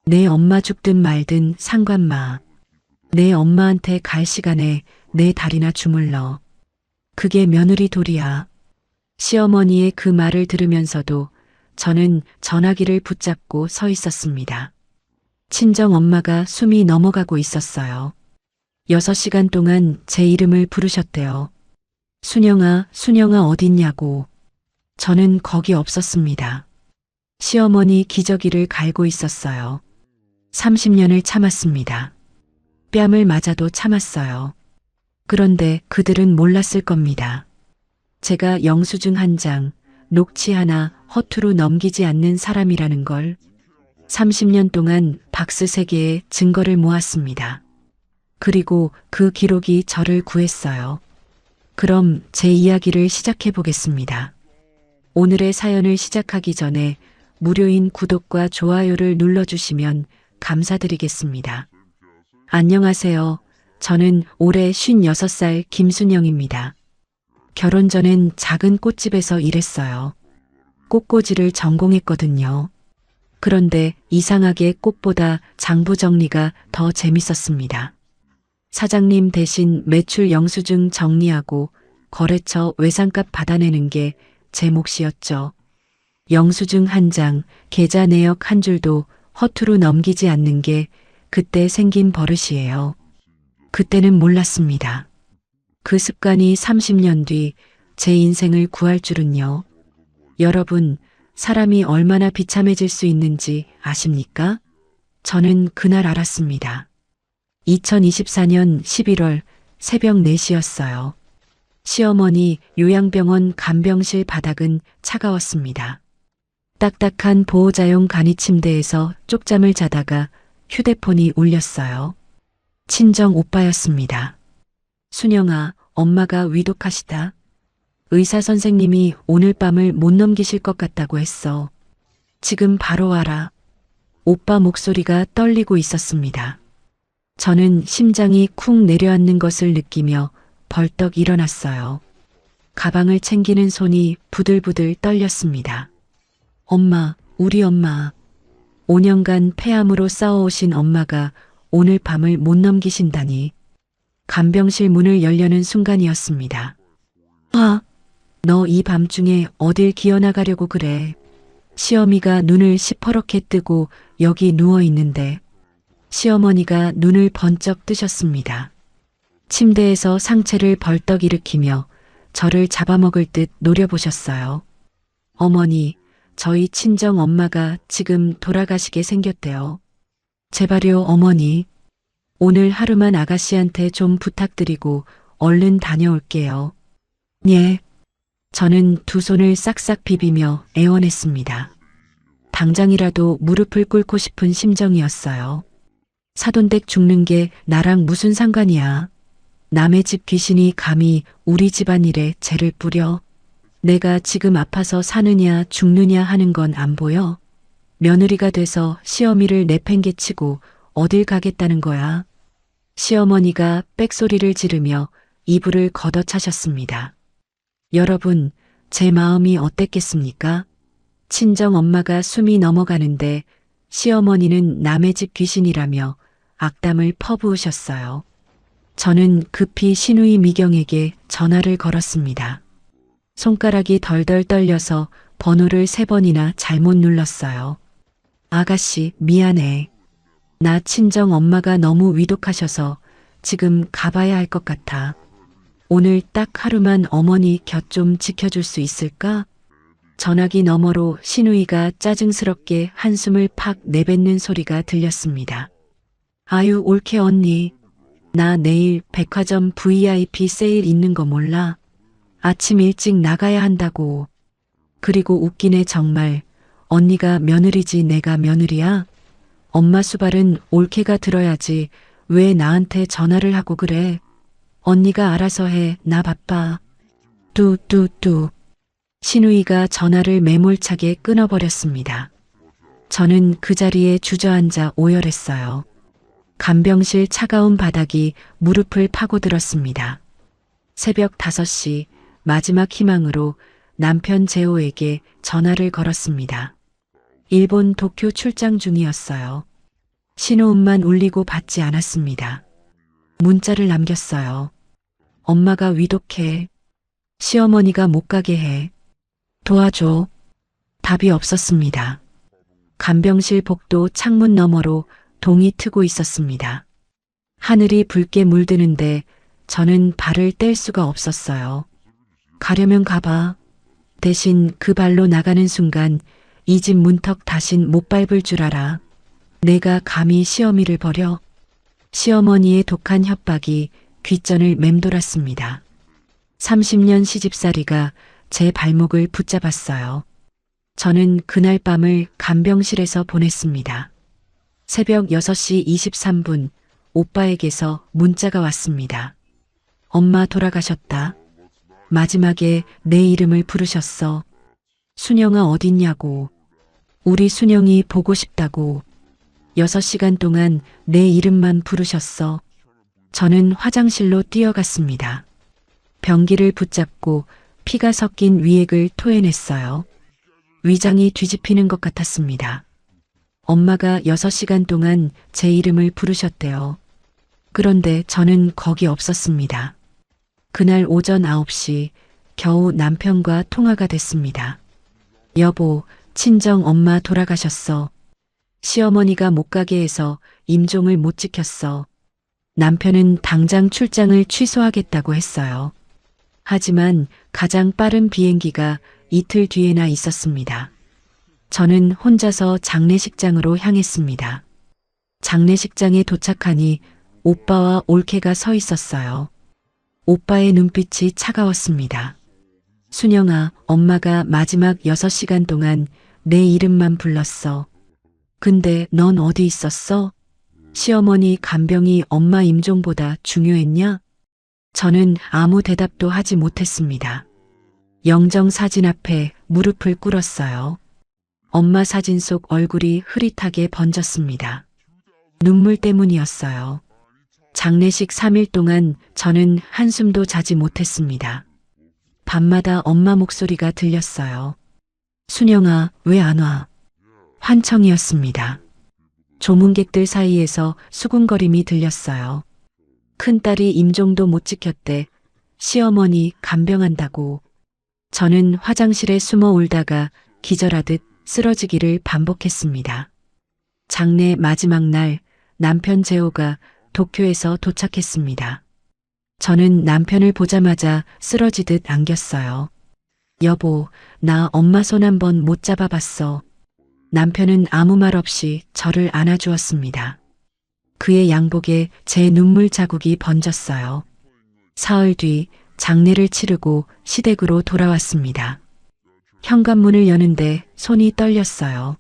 내 엄마 죽든 말든 상관마. 내 엄마한테 갈 시간에 내 다리나 주물러. 그게 며느리 도리야. 시어머니의 그 말을 들으면서도 저는 전화기를 붙잡고 서 있었습니다. 친정 엄마가 숨이 넘어가고 있었어요. 6시간 동안 제 이름을 부르셨대요. 순영아, 순영아 어딨냐고. 저는 거기 없었습니다. 시어머니 기저귀를 갈고 있었어요. 30년을 참았습니다. 뺨을 맞아도 참았어요. 그런데 그들은 몰랐을 겁니다. 제가 영수증 한 장, 녹취 하나 허투루 넘기지 않는 사람이라는 걸. 30년 동안 박스 3개의 증거를 모았습니다. 그리고 그 기록이 저를 구했어요. 그럼 제 이야기를 시작해 보겠습니다. 오늘의 사연을 시작하기 전에 무료인 구독과 좋아요를 눌러주시면 감사드리겠습니다. 안녕하세요. 저는 올해 56살 김순영입니다. 결혼 전엔 작은 꽃집에서 일했어요. 꽃꽂이를 전공했거든요. 그런데 이상하게 꽃보다 장부 정리가 더 재밌었습니다. 사장님 대신 매출 영수증 정리하고 거래처 외상값 받아내는 게 제 몫이었죠. 영수증 한 장, 계좌 내역 한 줄도 허투루 넘기지 않는 게 그때 생긴 버릇이에요. 그때는 몰랐습니다. 그 습관이 30년 뒤 제 인생을 구할 줄은요. 여러분, 사람이 얼마나 비참해질 수 있는지 아십니까? 저는 그날 알았습니다. 2024년 11월 새벽 4시였어요. 시어머니 요양병원 간병실 바닥은 차가웠습니다. 딱딱한 보호자용 간이 침대에서 쪽잠을 자다가 휴대폰이 울렸어요. 친정 오빠였습니다. 순영아, 엄마가 위독하시다. 의사 선생님이 오늘 밤을 못 넘기실 것 같다고 했어. 지금 바로 와라. 오빠 목소리가 떨리고 있었습니다. 저는 심장이 쿵 내려앉는 것을 느끼며 벌떡 일어났어요. 가방을 챙기는 손이 부들부들 떨렸습니다. 엄마, 우리 엄마. 5년간 폐암으로 싸워오신 엄마가 오늘 밤을 못 넘기신다니. 간병실 문을 열려는 순간이었습니다. 아, 너 이 밤중에 어딜 기어나가려고 그래. 시어미가 눈을 시퍼렇게 뜨고 여기 누워 있는데. 시어머니가 눈을 번쩍 뜨셨습니다. 침대에서 상체를 벌떡 일으키며 저를 잡아먹을 듯 노려보셨어요. 어머니, 저희 친정 엄마가 지금 돌아가시게 생겼대요. 제발요, 어머니. 오늘 하루만 아가씨한테 좀 부탁드리고 얼른 다녀올게요. 예. 저는 두 손을 싹싹 비비며 애원했습니다. 당장이라도 무릎을 꿇고 싶은 심정이었어요. 사돈댁 죽는 게 나랑 무슨 상관이야. 남의 집 귀신이 감히 우리 집안일에 죄를 뿌려. 내가 지금 아파서 사느냐 죽느냐 하는 건 안 보여? 며느리가 돼서 시어미를 내팽개치고 어딜 가겠다는 거야. 시어머니가 빽소리를 지르며 이불을 걷어차셨습니다. 여러분, 제 마음이 어땠겠습니까? 친정 엄마가 숨이 넘어가는데 시어머니는 남의 집 귀신이라며 악담을 퍼부으셨어요. 저는 급히 시누이 미경에게 전화를 걸었습니다. 손가락이 덜덜 떨려서 번호를 3번이나 잘못 눌렀어요. 아가씨, 미안해. 나 친정 엄마가 너무 위독하셔서 지금 가봐야 할 것 같아. 오늘 딱 하루만 어머니 곁 좀 지켜줄 수 있을까? 전화기 너머로 시누이가 짜증스럽게 한숨을 팍 내뱉는 소리가 들렸습니다. 아유, 옳게 언니. 나 내일 백화점 VIP 세일 있는 거 몰라? 아침 일찍 나가야 한다고. 그리고 웃기네 정말. 언니가 며느리지 내가 며느리야? 엄마 수발은 올케가 들어야지 왜 나한테 전화를 하고 그래? 언니가 알아서 해. 나 바빠. 뚜뚜뚜. 시누이가 전화를 매몰차게 끊어버렸습니다. 저는 그 자리에 주저앉아 오열했어요. 간병실 차가운 바닥이 무릎을 파고들었습니다. 새벽 5시 마지막 희망으로 남편 재호에게 전화를 걸었습니다. 일본 도쿄 출장 중이었어요. 신호음만 울리고 받지 않았습니다. 문자를 남겼어요. 엄마가 위독해. 시어머니가 못 가게 해. 도와줘. 답이 없었습니다. 간병실 복도 창문 너머로 동이 트고 있었습니다. 하늘이 붉게 물드는데 저는 발을 뗄 수가 없었어요. 가려면 가봐. 대신 그 발로 나가는 순간 이 집 문턱 다신 못 밟을 줄 알아. 내가 감히 시어미를 버려? 시어머니의 독한 협박이 귓전을 맴돌았습니다. 30년 시집살이가 제 발목을 붙잡았어요. 저는 그날 밤을 간병실에서 보냈습니다. 새벽 6시 23분 오빠에게서 문자가 왔습니다. 엄마 돌아가셨다. 마지막에 내 이름을 부르셨어. 순영아 어딨냐고. 우리 순영이 보고 싶다고. 6시간 동안 내 이름만 부르셨어. 저는 화장실로 뛰어갔습니다. 변기를 붙잡고 피가 섞인 위액을 토해냈어요. 위장이 뒤집히는 것 같았습니다. 엄마가 6시간 동안 제 이름을 부르셨대요. 그런데 저는 거기 없었습니다. 그날 오전 9시 겨우 남편과 통화가 됐습니다. 여보, 친정 엄마 돌아가셨어. 시어머니가 못 가게 해서 임종을 못 지켰어. 남편은 당장 출장을 취소하겠다고 했어요. 하지만 가장 빠른 비행기가 이틀 뒤에나 있었습니다. 저는 혼자서 장례식장으로 향했습니다. 장례식장에 도착하니 오빠와 올케가 서 있었어요. 오빠의 눈빛이 차가웠습니다. 순영아, 엄마가 마지막 6시간 동안 내 이름만 불렀어. 근데 넌 어디 있었어? 시어머니 간병이 엄마 임종보다 중요했냐? 저는 아무 대답도 하지 못했습니다. 영정 사진 앞에 무릎을 꿇었어요. 엄마 사진 속 얼굴이 흐릿하게 번졌습니다. 눈물 때문이었어요. 장례식 3일 동안 저는 한숨도 자지 못했습니다. 밤마다 엄마 목소리가 들렸어요. 순영아, 왜 안 와? 환청이었습니다. 조문객들 사이에서 수군거림이 들렸어요. 큰딸이 임종도 못 지켰대. 시어머니 간병한다고. 저는 화장실에 숨어 울다가 기절하듯 쓰러지기를 반복했습니다. 장례 마지막 날 남편 재호가 도쿄에서 도착했습니다. 저는 남편을 보자마자 쓰러지듯 안겼어요. 여보, 나 엄마 손 한번 못 잡아봤어. 남편은 아무 말 없이 저를 안아주었습니다. 그의 양복에 제 눈물 자국이 번졌어요. 사흘 뒤 장례를 치르고 시댁으로 돌아왔습니다. 현관문을 여는데 손이 떨렸어요.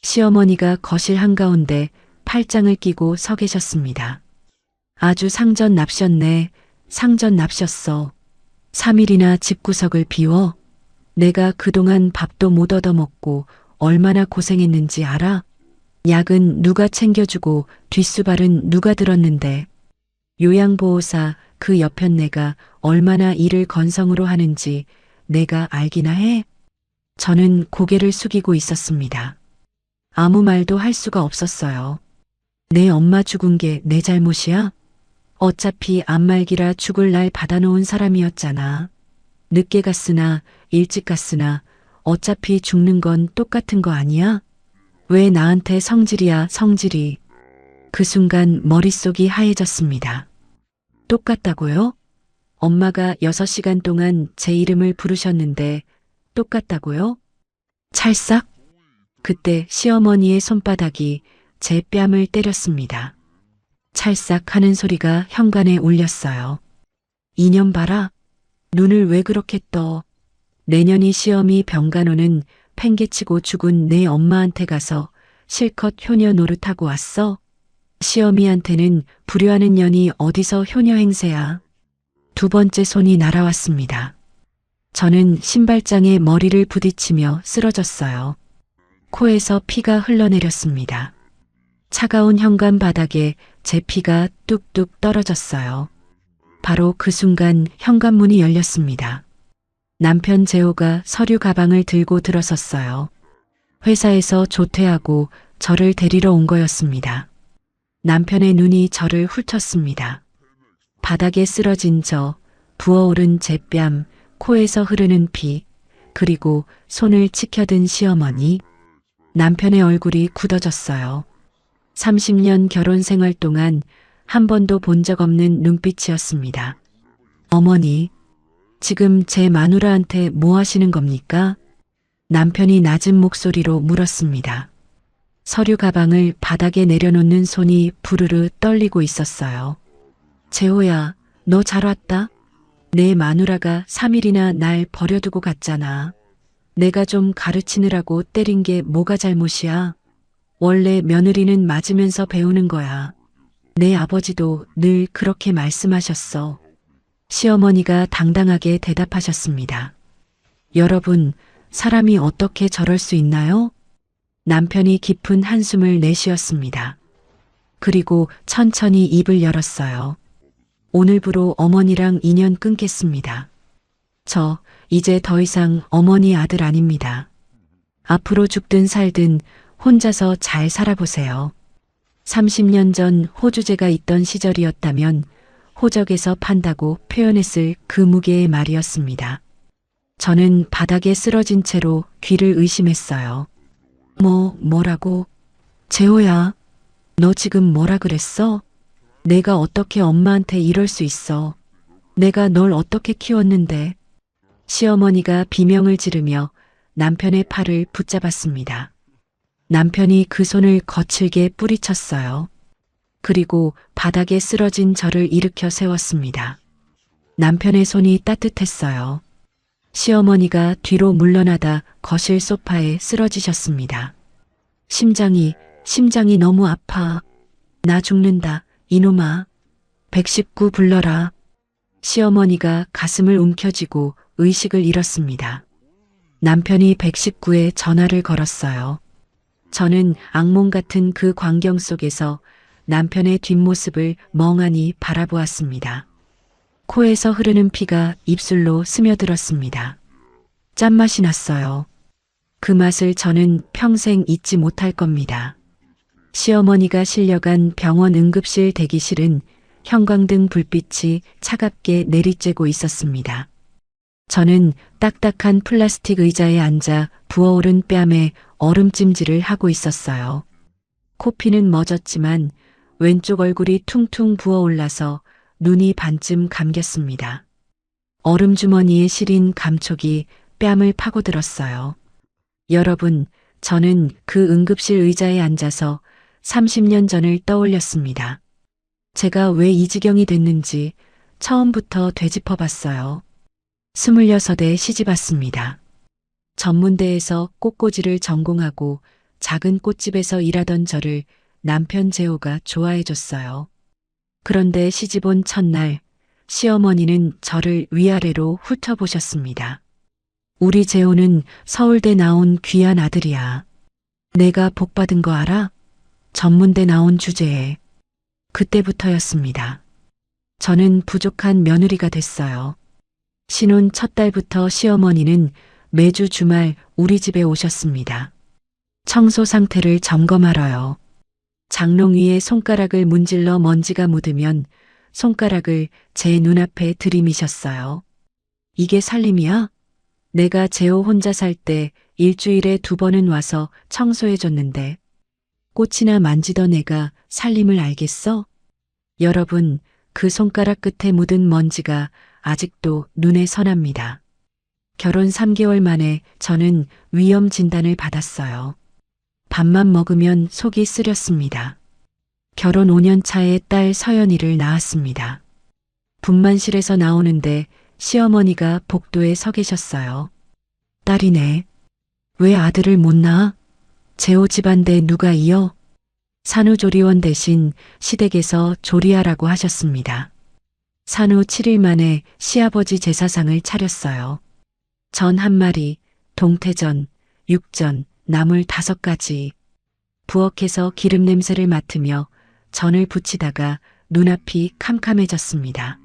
시어머니가 거실 한가운데 팔짱을 끼고 서 계셨습니다. 아주 상전 납셨네. 상전 납셨어. 3일이나 집구석을 비워? 내가 그동안 밥도 못 얻어먹고 얼마나 고생했는지 알아? 약은 누가 챙겨주고 뒷수발은 누가 들었는데. 요양보호사 그 옆편 내가 얼마나 일을 건성으로 하는지 내가 알기나 해? 저는 고개를 숙이고 있었습니다. 아무 말도 할 수가 없었어요. 내 엄마 죽은 게 내 잘못이야? 어차피 안말기라 죽을 날 받아놓은 사람이었잖아. 늦게 갔으나 일찍 갔으나 어차피 죽는 건 똑같은 거 아니야? 왜 나한테 성질이야, 성질이. 그 순간 머릿속이 하얘졌습니다. 똑같다고요? 엄마가 6시간 동안 제 이름을 부르셨는데 똑같다고요? 찰싹? 그때 시어머니의 손바닥이 제 뺨을 때렸습니다. 찰싹 하는 소리가 현관에 울렸어요. 이년 봐라. 눈을 왜 그렇게 떠. 내년이 시어미 병간호는 팽개치고 죽은 내 엄마한테 가서 실컷 효녀 노릇하고 왔어. 시어미한테는 불효하는 년이 어디서 효녀 행세야. 두 번째 손이 날아왔습니다. 저는 신발장에 머리를 부딪히며 쓰러졌어요. 코에서 피가 흘러내렸습니다. 차가운 현관 바닥에 제 피가 뚝뚝 떨어졌어요. 바로 그 순간 현관문이 열렸습니다. 남편 재호가 서류 가방을 들고 들어섰어요. 회사에서 조퇴하고 저를 데리러 온 거였습니다. 남편의 눈이 저를 훑었습니다. 바닥에 쓰러진 저, 부어오른 제 뺨, 코에서 흐르는 피, 그리고 손을 치켜든 시어머니. 남편의 얼굴이 굳어졌어요. 30년 결혼 생활 동안 한 번도 본 적 없는 눈빛이었습니다. 어머니, 지금 제 마누라한테 뭐 하시는 겁니까? 남편이 낮은 목소리로 물었습니다. 서류 가방을 바닥에 내려놓는 손이 부르르 떨리고 있었어요. 재호야, 너 잘 왔다? 내 마누라가 3일이나 날 버려두고 갔잖아. 내가 좀 가르치느라고 때린 게 뭐가 잘못이야? 원래 며느리는 맞으면서 배우는 거야. 내 아버지도 늘 그렇게 말씀하셨어. 시어머니가 당당하게 대답하셨습니다. 여러분, 사람이 어떻게 저럴 수 있나요? 남편이 깊은 한숨을 내쉬었습니다. 그리고 천천히 입을 열었어요. 오늘부로 어머니랑 인연 끊겠습니다. 저 이제 더 이상 어머니 아들 아닙니다. 앞으로 죽든 살든 혼자서 잘 살아보세요. 30년 전 호주제가 있던 시절이었다면 호적에서 판다고 표현했을 그 무게의 말이었습니다. 저는 바닥에 쓰러진 채로 귀를 의심했어요. 뭐라고? 재호야, 너 지금 뭐라 그랬어? 내가 어떻게 엄마한테 이럴 수 있어? 내가 널 어떻게 키웠는데? 시어머니가 비명을 지르며 남편의 팔을 붙잡았습니다. 남편이 그 손을 거칠게 뿌리쳤어요. 그리고 바닥에 쓰러진 저를 일으켜 세웠습니다. 남편의 손이 따뜻했어요. 시어머니가 뒤로 물러나다 거실 소파에 쓰러지셨습니다. 심장이 너무 아파. 나 죽는다, 이놈아. 119 불러라. 시어머니가 가슴을 움켜쥐고 의식을 잃었습니다. 남편이 119에 전화를 걸었어요. 저는 악몽 같은 그 광경 속에서 남편의 뒷모습을 멍하니 바라보았습니다. 코에서 흐르는 피가 입술로 스며들었습니다. 짠맛이 났어요. 그 맛을 저는 평생 잊지 못할 겁니다. 시어머니가 실려간 병원 응급실 대기실은 형광등 불빛이 차갑게 내리쬐고 있었습니다. 저는 딱딱한 플라스틱 의자에 앉아 부어오른 뺨에 얼음찜질을 하고 있었어요. 코피는 멎었지만 왼쪽 얼굴이 퉁퉁 부어올라서 눈이 반쯤 감겼습니다. 얼음 주머니에 실린 감촉이 뺨을 파고들었어요. 여러분, 저는 그 응급실 의자에 앉아서 30년 전을 떠올렸습니다. 제가 왜 이 지경이 됐는지 처음부터 되짚어봤어요. 26에 시집왔습니다. 전문대에서 꽃꽂이를 전공하고 작은 꽃집에서 일하던 저를 남편 재호가 좋아해줬어요. 그런데 시집 온 첫날 시어머니는 저를 위아래로 훑어보셨습니다. 우리 재호는 서울대 나온 귀한 아들이야. 내가 복받은 거 알아? 전문대 나온 주제에. 그때부터였습니다. 저는 부족한 며느리가 됐어요. 신혼 첫 달부터 시어머니는 매주 주말 우리 집에 오셨습니다. 청소 상태를 점검하러요. 장롱 위에 손가락을 문질러 먼지가 묻으면 손가락을 제 눈앞에 들이미셨어요. 이게 살림이야? 내가 재호 혼자 살 때 일주일에 2번은 와서 청소해줬는데 꽃이나 만지던 애가 살림을 알겠어? 여러분, 그 손가락 끝에 묻은 먼지가 아직도 눈에 선합니다. 결혼 3개월 만에 저는 위염 진단을 받았어요. 밥만 먹으면 속이 쓰렸습니다. 결혼 5년 차에 딸 서연이를 낳았습니다. 분만실에서 나오는데 시어머니가 복도에 서 계셨어요. 딸이네. 왜 아들을 못 낳아? 재호 집안대 누가 이어? 산후조리원 대신 시댁에서 조리하라고 하셨습니다. 산후 7일 만에 시아버지 제사상을 차렸어요. 전 1마리, 동태전, 육전, 나물 5가지. 부엌에서 기름 냄새를 맡으며 전을 부치다가 눈앞이 캄캄해졌습니다.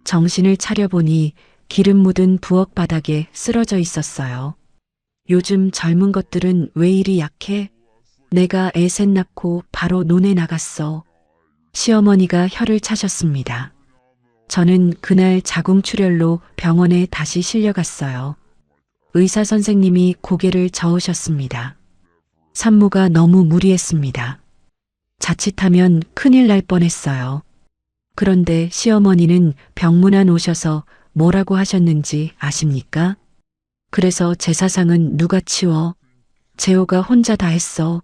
정신을 차려보니 기름 묻은 부엌 바닥에 쓰러져 있었어요. 요즘 젊은 것들은 왜 이리 약해? 내가 애 셋 낳고 바로 논에 나갔어. 시어머니가 혀를 차셨습니다. 저는 그날 자궁출혈로 병원에 다시 실려갔어요. 의사 선생님이 고개를 저으셨습니다. 산모가 너무 무리했습니다. 자칫하면 큰일 날 뻔했어요. 그런데 시어머니는 병문안 오셔서 뭐라고 하셨는지 아십니까? 그래서 제사상은 누가 치워? 재호가 혼자 다 했어.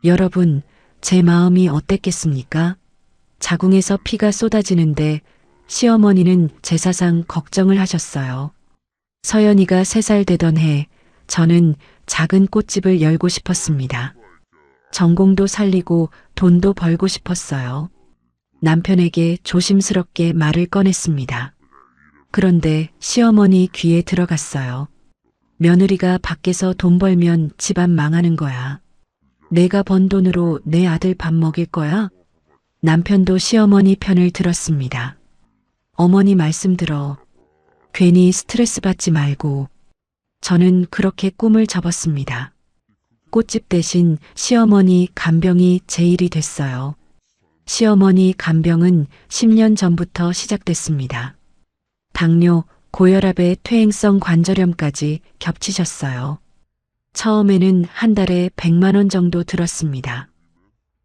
여러분, 제 마음이 어땠겠습니까? 자궁에서 피가 쏟아지는데 시어머니는 제사상 걱정을 하셨어요. 서연이가 3살 되던 해 저는 작은 꽃집을 열고 싶었습니다. 전공도 살리고 돈도 벌고 싶었어요. 남편에게 조심스럽게 말을 꺼냈습니다. 그런데 시어머니 귀에 들어갔어요. 며느리가 밖에서 돈 벌면 집안 망하는 거야. 내가 번 돈으로 내 아들 밥 먹일 거야? 남편도 시어머니 편을 들었습니다. 어머니 말씀 들어. 괜히 스트레스 받지 말고. 저는 그렇게 꿈을 접었습니다. 꽃집 대신 시어머니 간병이 제 일이 됐어요. 시어머니 간병은 10년 전부터 시작됐습니다. 당뇨, 고혈압에 퇴행성 관절염까지 겹치셨어요. 처음에는 한 달에 100만 원 정도 들었습니다.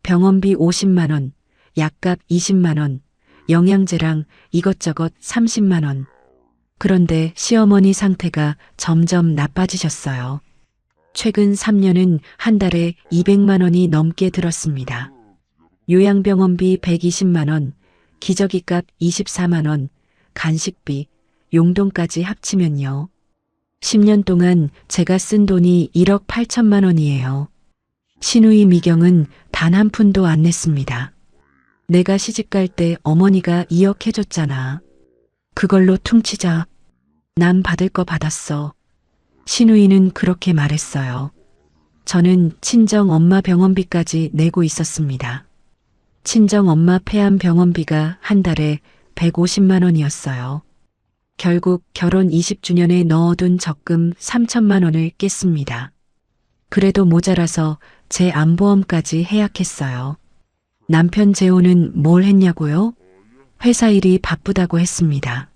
병원비 50만 원, 약값 20만 원, 영양제랑 이것저것 30만 원. 그런데 시어머니 상태가 점점 나빠지셨어요. 최근 3년은 한 달에 200만 원이 넘게 들었습니다. 요양병원비 120만 원, 기저귀값 24만 원, 간식비, 용돈까지 합치면요. 10년 동안 제가 쓴 돈이 1억 8천만 원이에요. 시누이 미경은 단 한 푼도 안 냈습니다. 내가 시집갈 때 어머니가 2억 해줬잖아. 그걸로 퉁치자. 난 받을 거 받았어. 시누이는 그렇게 말했어요. 저는 친정 엄마 병원비까지 내고 있었습니다. 친정 엄마 폐암 병원비가 한 달에 150만 원이었어요. 결국 결혼 20주년에 넣어둔 적금 3천만 원을 깼습니다. 그래도 모자라서 제 암보험까지 해약했어요. 남편 재호는 뭘 했냐고요? 회사 일이 바쁘다고 했습니다.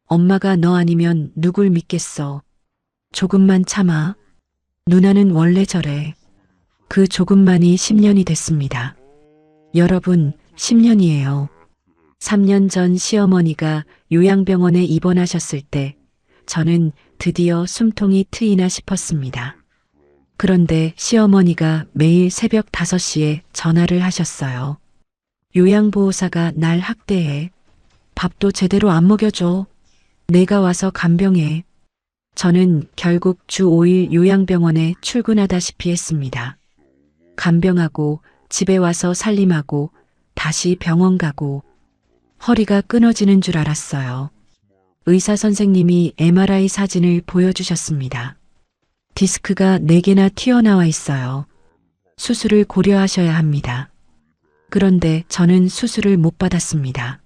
엄마가 너 아니면 누굴 믿겠어. 조금만 참아. 누나는 원래 저래. 그 조금만이 10년이 됐습니다. 여러분, 10년이에요. 3년 전 시어머니가 요양병원에 입원하셨을 때 저는 드디어 숨통이 트이나 싶었습니다. 그런데 시어머니가 매일 새벽 5시에 전화를 하셨어요. 요양보호사가 날 학대해. 밥도 제대로 안 먹여줘. 내가 와서 간병해. 저는 결국 주 5일 요양병원에 출근하다시피 했습니다. 간병하고 집에 와서 살림하고 다시 병원 가고 허리가 끊어지는 줄 알았어요. 의사 선생님이 MRI 사진을 보여주셨습니다. 디스크가 4개나 튀어나와 있어요. 수술을 고려하셔야 합니다. 그런데 저는 수술을 못 받았습니다.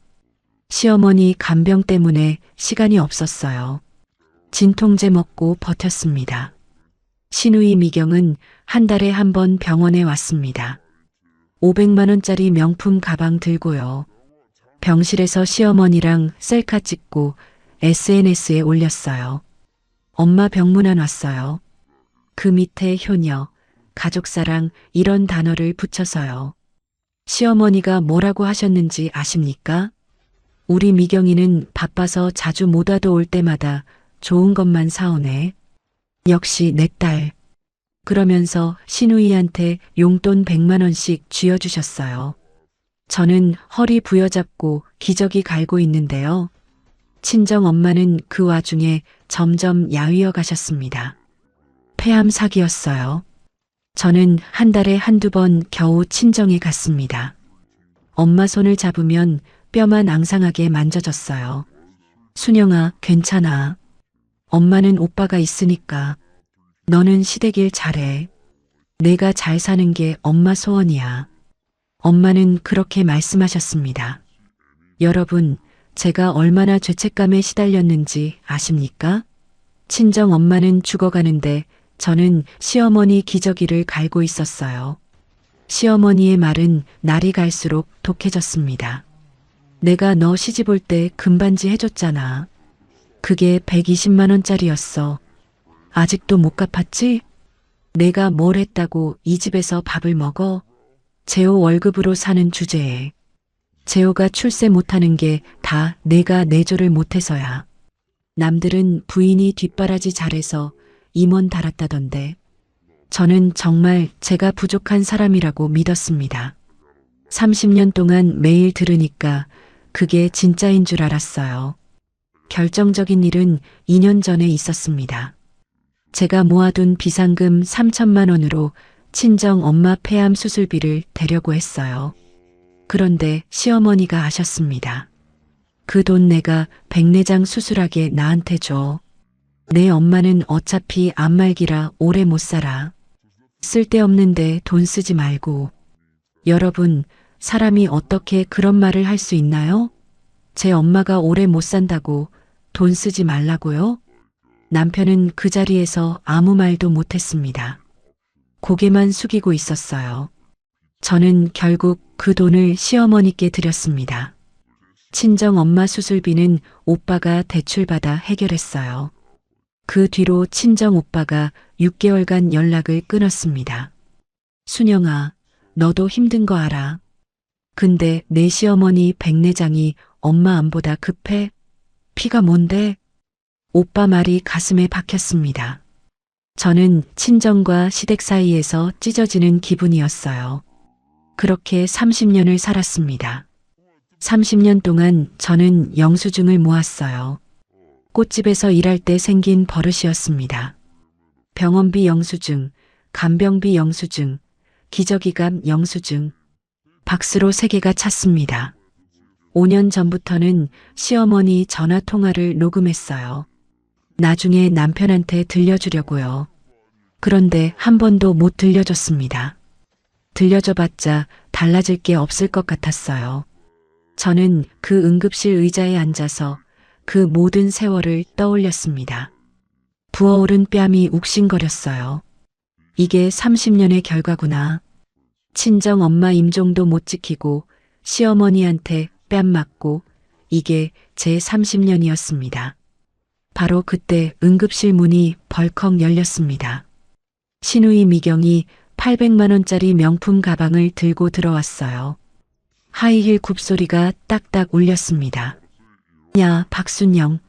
시어머니 간병 때문에 시간이 없었어요. 진통제 먹고 버텼습니다. 시누이 미경은 한 달에 한 번 병원에 왔습니다. 500만 원짜리 명품 가방 들고요. 병실에서 시어머니랑 셀카 찍고 SNS에 올렸어요. 엄마 병문안 왔어요. 그 밑에 효녀, 가족사랑 이런 단어를 붙여서요. 시어머니가 뭐라고 하셨는지 아십니까? 우리 미경이는 바빠서 자주 못 와도 올 때마다 좋은 것만 사오네. 역시 내 딸. 그러면서 시누이한테 용돈 100만 원씩 쥐어주셨어요. 저는 허리 부여잡고 기저귀 갈고 있는데요. 친정 엄마는 그 와중에 점점 야위어 가셨습니다. 폐암 사기였어요. 저는 한 달에 한두 번 겨우 친정에 갔습니다. 엄마 손을 잡으면 뼈만 앙상하게 만져졌어요. 순영아, 괜찮아. 엄마는 오빠가 있으니까. 너는 시댁일 잘해. 내가 잘 사는 게 엄마 소원이야. 엄마는 그렇게 말씀하셨습니다. 여러분, 제가 얼마나 죄책감에 시달렸는지 아십니까? 친정 엄마는 죽어가는데 저는 시어머니 기저귀를 갈고 있었어요. 시어머니의 말은 날이 갈수록 독해졌습니다. 내가 너 시집 올 때 금반지 해줬잖아. 그게 120만 원짜리였어. 아직도 못 갚았지? 내가 뭘 했다고 이 집에서 밥을 먹어? 재호 월급으로 사는 주제에. 재호가 출세 못하는 게 다 내가 내조를 못해서야. 남들은 부인이 뒷바라지 잘해서 임원 달았다던데. 저는 정말 제가 부족한 사람이라고 믿었습니다. 30년 동안 매일 들으니까 그게 진짜인 줄 알았어요. 결정적인 일은 2년 전에 있었습니다. 제가 모아둔 비상금 3천만 원으로 친정 엄마 폐암 수술비를 대려고 했어요. 그런데 시어머니가 아셨습니다. 그 돈 내가 백내장 수술하게 나한테 줘. 내 엄마는 어차피 암말기라 오래 못 살아. 쓸데없는데 돈 쓰지 말고. 여러분, 사람이 어떻게 그런 말을 할 수 있나요? 제 엄마가 오래 못 산다고 돈 쓰지 말라고요? 남편은 그 자리에서 아무 말도 못했습니다. 고개만 숙이고 있었어요. 저는 결국 그 돈을 시어머니께 드렸습니다. 친정 엄마 수술비는 오빠가 대출받아 해결했어요. 그 뒤로 친정 오빠가 6개월간 연락을 끊었습니다. 순영아, 너도 힘든 거 알아. 근데 내 시어머니 백내장이 엄마 암보다 급해? 피가 뭔데? 오빠 말이 가슴에 박혔습니다. 저는 친정과 시댁 사이에서 찢어지는 기분이었어요. 그렇게 30년을 살았습니다. 30년 동안 저는 영수증을 모았어요. 꽃집에서 일할 때 생긴 버릇이었습니다. 병원비 영수증, 간병비 영수증, 기저귀감 영수증, 박스로 3개가 찼습니다. 5년 전부터는 시어머니 전화 통화를 녹음했어요. 나중에 남편한테 들려주려고요. 그런데 한 번도 못 들려줬습니다. 들려줘봤자 달라질 게 없을 것 같았어요. 저는 그 응급실 의자에 앉아서 그 모든 세월을 떠올렸습니다. 부어오른 뺨이 욱신거렸어요. 이게 30년의 결과구나. 친정 엄마 임종도 못 지키고 시어머니한테 뺨 맞고 이게 제 30년이었습니다. 바로 그때 응급실 문이 벌컥 열렸습니다. 신우이 미경이 800만 원짜리 명품 가방을 들고 들어왔어요. 하이힐 굽소리가 딱딱 울렸습니다. 야, 박순영.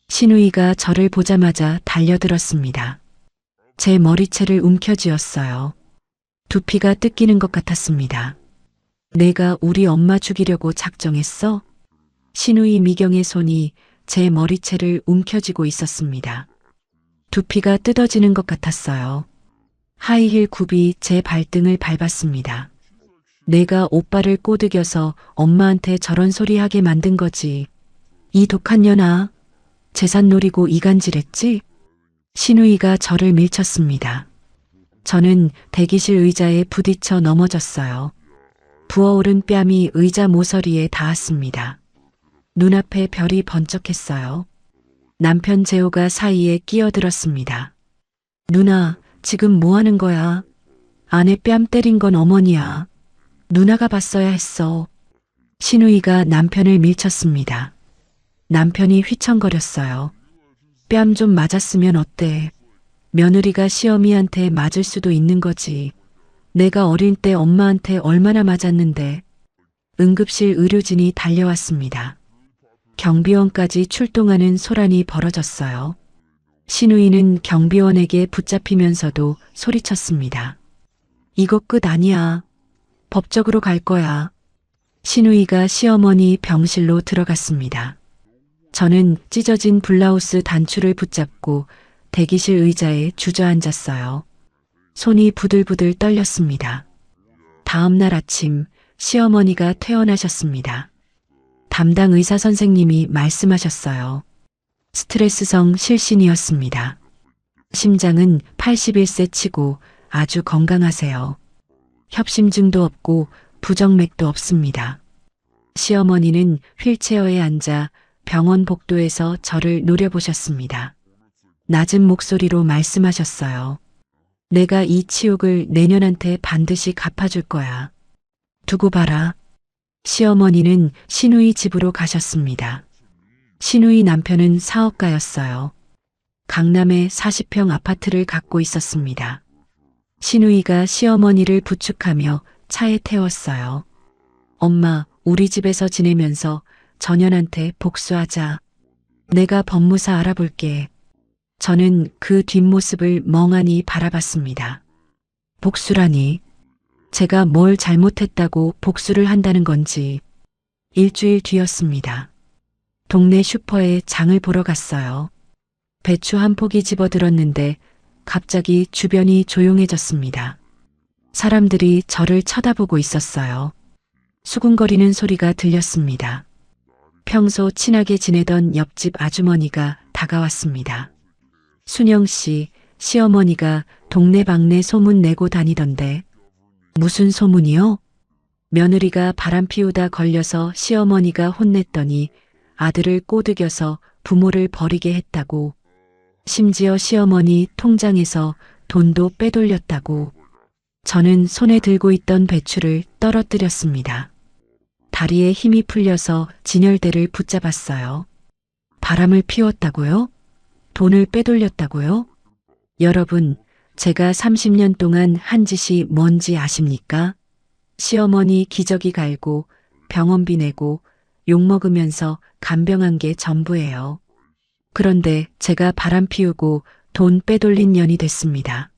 신우이가 저를 보자마자 달려들었습니다. 제 머리채를 움켜쥐었어요. 두피가 뜯기는 것 같았습니다. 내가 우리 엄마 죽이려고 작정했어? 신우이 미경의 손이 제 머리채를 움켜쥐고 있었습니다. 두피가 뜯어지는 것 같았어요. 하이힐 굽이 제 발등을 밟았습니다. 내가 오빠를 꼬드겨서 엄마한테 저런 소리 하게 만든 거지. 이 독한 년아. 재산 노리고 이간질했지? 신우이가 저를 밀쳤습니다. 저는 대기실 의자에 부딪혀 넘어졌어요. 부어오른 뺨이 의자 모서리에 닿았습니다. 눈앞에 별이 번쩍했어요. 남편 재호가 사이에 끼어들었습니다. 누나, 지금 뭐 하는 거야? 아내 뺨 때린 건 어머니야. 누나가 봤어야 했어. 신우이가 남편을 밀쳤습니다. 남편이 휘청거렸어요. 뺨 좀 맞았으면 어때? 며느리가 시어미한테 맞을 수도 있는 거지. 내가 어릴 때 엄마한테 얼마나 맞았는데. 응급실 의료진이 달려왔습니다. 경비원까지 출동하는 소란이 벌어졌어요. 신우이는 경비원에게 붙잡히면서도 소리쳤습니다. 이거 끝 아니야. 법적으로 갈 거야. 신우이가 시어머니 병실로 들어갔습니다. 저는 찢어진 블라우스 단추를 붙잡고 대기실 의자에 주저앉았어요. 손이 부들부들 떨렸습니다. 다음 날 아침 시어머니가 퇴원하셨습니다. 담당 의사 선생님이 말씀하셨어요. 스트레스성 실신이었습니다. 심장은 81세 치고 아주 건강하세요. 협심증도 없고 부정맥도 없습니다. 시어머니는 휠체어에 앉아 병원 복도에서 저를 노려보셨습니다. 낮은 목소리로 말씀하셨어요. 내가 이 치욕을 내년한테 반드시 갚아줄 거야. 두고 봐라. 시어머니는 신우이 집으로 가셨습니다. 신우이 남편은 사업가였어요. 강남에 40평 아파트를 갖고 있었습니다. 신우이가 시어머니를 부축하며 차에 태웠어요. 엄마, 우리 집에서 지내면서 전현한테 복수하자. 내가 법무사 알아볼게. 저는 그 뒷모습을 멍하니 바라봤습니다. 복수라니. 제가 뭘 잘못했다고 복수를 한다는 건지. 일주일 뒤였습니다. 동네 슈퍼에 장을 보러 갔어요. 배추 한 포기 집어들었는데 갑자기 주변이 조용해졌습니다. 사람들이 저를 쳐다보고 있었어요. 수군거리는 소리가 들렸습니다. 평소 친하게 지내던 옆집 아주머니가 다가왔습니다. 순영 씨, 시어머니가 동네방네 소문 내고 다니던데. 무슨 소문이요? 며느리가 바람 피우다 걸려서 시어머니가 혼냈더니 아들을 꼬드겨서 부모를 버리게 했다고. 심지어 시어머니 통장에서 돈도 빼돌렸다고. 저는 손에 들고 있던 배추를 떨어뜨렸습니다. 다리에 힘이 풀려서 진열대를 붙잡았어요. 바람을 피웠다고요? 돈을 빼돌렸다고요? 여러분, 제가 30년 동안 한 짓이 뭔지 아십니까? 시어머니 기저귀 갈고 병원비 내고 욕먹으면서 간병한 게 전부예요. 그런데 제가 바람 피우고 돈 빼돌린 년이 됐습니다.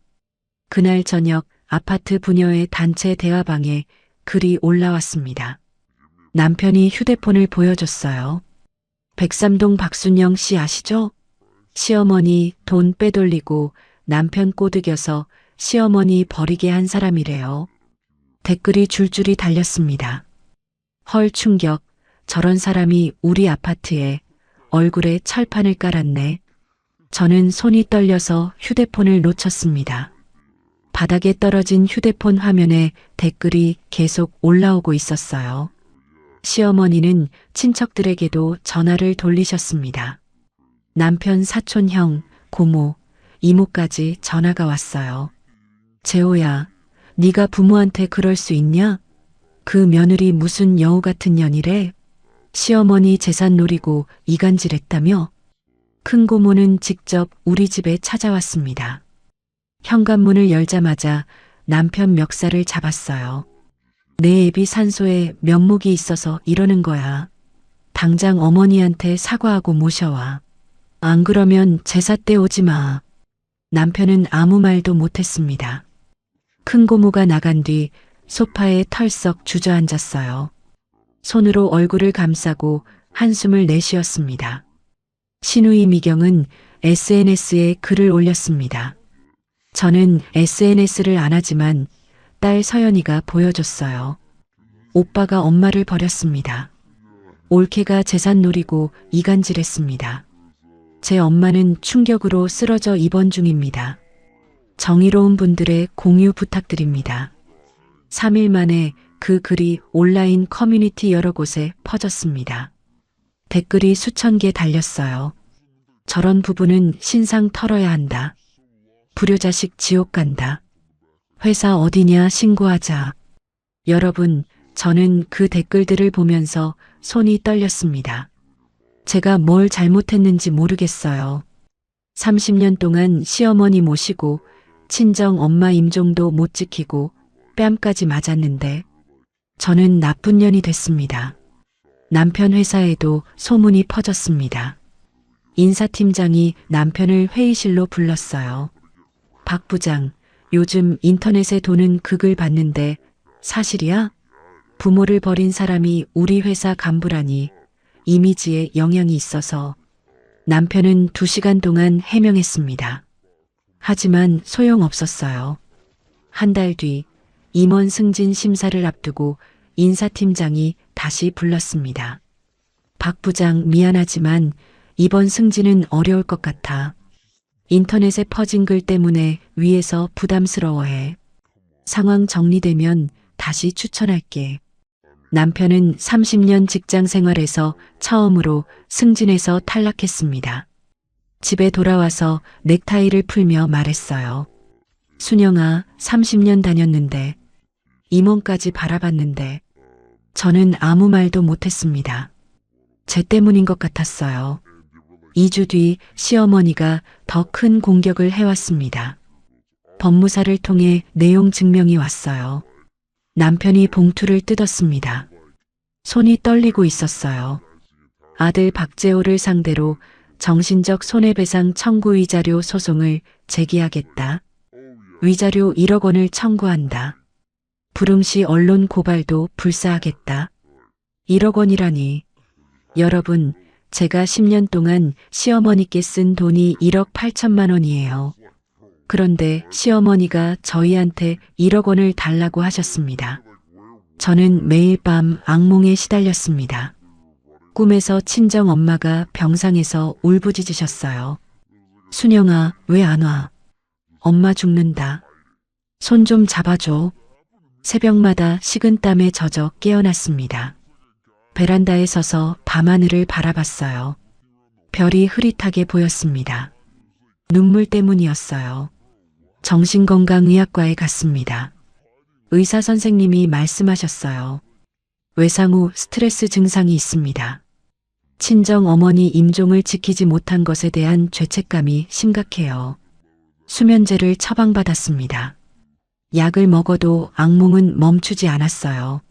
그날 저녁 아파트 부녀의 단체 대화방에 글이 올라왔습니다. 남편이 휴대폰을 보여줬어요. 백삼동 박순영 씨 아시죠? 시어머니 돈 빼돌리고 남편 꼬드겨서 시어머니 버리게 한 사람이래요. 댓글이 줄줄이 달렸습니다. 헐 충격, 저런 사람이 우리 아파트에 얼굴에 철판을 깔았네. 저는 손이 떨려서 휴대폰을 놓쳤습니다. 바닥에 떨어진 휴대폰 화면에 댓글이 계속 올라오고 있었어요. 시어머니는 친척들에게도 전화를 돌리셨습니다. 남편 사촌 형, 고모, 이모까지 전화가 왔어요. 재호야, 네가 부모한테 그럴 수 있냐? 그 며느리 무슨 여우 같은 년이래? 시어머니 재산 노리고 이간질했다며? 큰 고모는 직접 우리 집에 찾아왔습니다. 현관문을 열자마자 남편 멱살을 잡았어요. 내 애비 산소에 면목이 있어서 이러는 거야. 당장 어머니한테 사과하고 모셔와. 안 그러면 제사 때 오지 마. 남편은 아무 말도 못했습니다. 큰 고모가 나간 뒤 소파에 털썩 주저앉았어요. 손으로 얼굴을 감싸고 한숨을 내쉬었습니다. 신우이 미경은 SNS에 글을 올렸습니다. 저는 SNS를 안 하지만 딸 서연이가 보여줬어요. 오빠가 엄마를 버렸습니다. 올케가 재산 노리고 이간질했습니다. 제 엄마는 충격으로 쓰러져 입원 중입니다. 정의로운 분들의 공유 부탁드립니다. 3일 만에 그 글이 온라인 커뮤니티 여러 곳에 퍼졌습니다. 댓글이 수천 개 달렸어요. 저런 부부는 신상 털어야 한다. 불효자식 지옥 간다. 회사 어디냐 신고하자. 여러분, 저는 그 댓글들을 보면서 손이 떨렸습니다. 제가 뭘 잘못했는지 모르겠어요. 30년 동안 시어머니 모시고 친정 엄마 임종도 못 지키고 뺨까지 맞았는데 저는 나쁜 년이 됐습니다. 남편 회사에도 소문이 퍼졌습니다. 인사팀장이 남편을 회의실로 불렀어요. 박 부장, 요즘 인터넷에 도는 그 글 봤는데 사실이야? 부모를 버린 사람이 우리 회사 간부라니 이미지에 영향이 있어서. 남편은 2시간 동안 해명했습니다. 하지만 소용없었어요. 한 달 뒤 임원 승진 심사를 앞두고 인사팀장이 다시 불렀습니다. 박 부장 미안하지만 이번 승진은 어려울 것 같아. 인터넷에 퍼진 글 때문에 위에서 부담스러워해. 상황 정리되면 다시 추천할게. 남편은 30년 직장 생활에서 처음으로 승진해서 탈락했습니다. 집에 돌아와서 넥타이를 풀며 말했어요. 순영아, 30년 다녔는데, 임원까지 바라봤는데, 저는 아무 말도 못했습니다. 제 때문인 것 같았어요. 2주 뒤 시어머니가 더 큰 공격을 해왔습니다. 법무사를 통해 내용 증명이 왔어요. 남편이 봉투를 뜯었습니다. 손이 떨리고 있었어요. 아들 박재호를 상대로 정신적 손해배상 청구 위자료 소송을 제기하겠다. 위자료 1억 원을 청구한다. 불응시 언론 고발도 불사하겠다. 1억 원이라니. 여러분, 제가 10년 동안 시어머니께 쓴 돈이 1억 8천만 원이에요. 그런데 시어머니가 저희한테 1억 원을 달라고 하셨습니다. 저는 매일 밤 악몽에 시달렸습니다. 꿈에서 친정 엄마가 병상에서 울부짖으셨어요. 순영아, 왜 안 와? 엄마 죽는다. 손 좀 잡아줘. 새벽마다 식은땀에 젖어 깨어났습니다. 베란다에 서서 밤하늘을 바라봤어요. 별이 흐릿하게 보였습니다. 눈물 때문이었어요. 정신건강의학과에 갔습니다. 의사 선생님이 말씀하셨어요. 외상 후 스트레스 증상이 있습니다. 친정 어머니 임종을 지키지 못한 것에 대한 죄책감이 심각해요. 수면제를 처방받았습니다. 약을 먹어도 악몽은 멈추지 않았어요.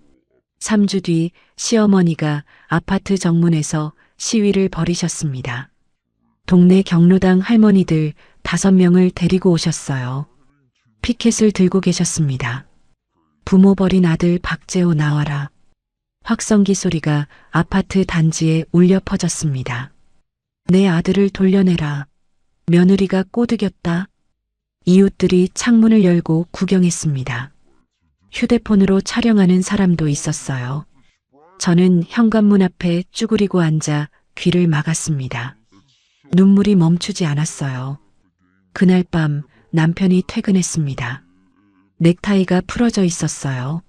3주 뒤 시어머니가 아파트 정문에서 시위를 벌이셨습니다. 동네 경로당 할머니들 5명을 데리고 오셨어요. 피켓을 들고 계셨습니다. 부모 버린 아들 박재호 나와라. 확성기 소리가 아파트 단지에 울려 퍼졌습니다. 내 아들을 돌려내라. 며느리가 꼬드겼다. 이웃들이 창문을 열고 구경했습니다. 휴대폰으로 촬영하는 사람도 있었어요. 저는 현관문 앞에 쭈그리고 앉아 귀를 막았습니다. 눈물이 멈추지 않았어요. 그날 밤 남편이 퇴근했습니다. 넥타이가 풀어져 있었어요.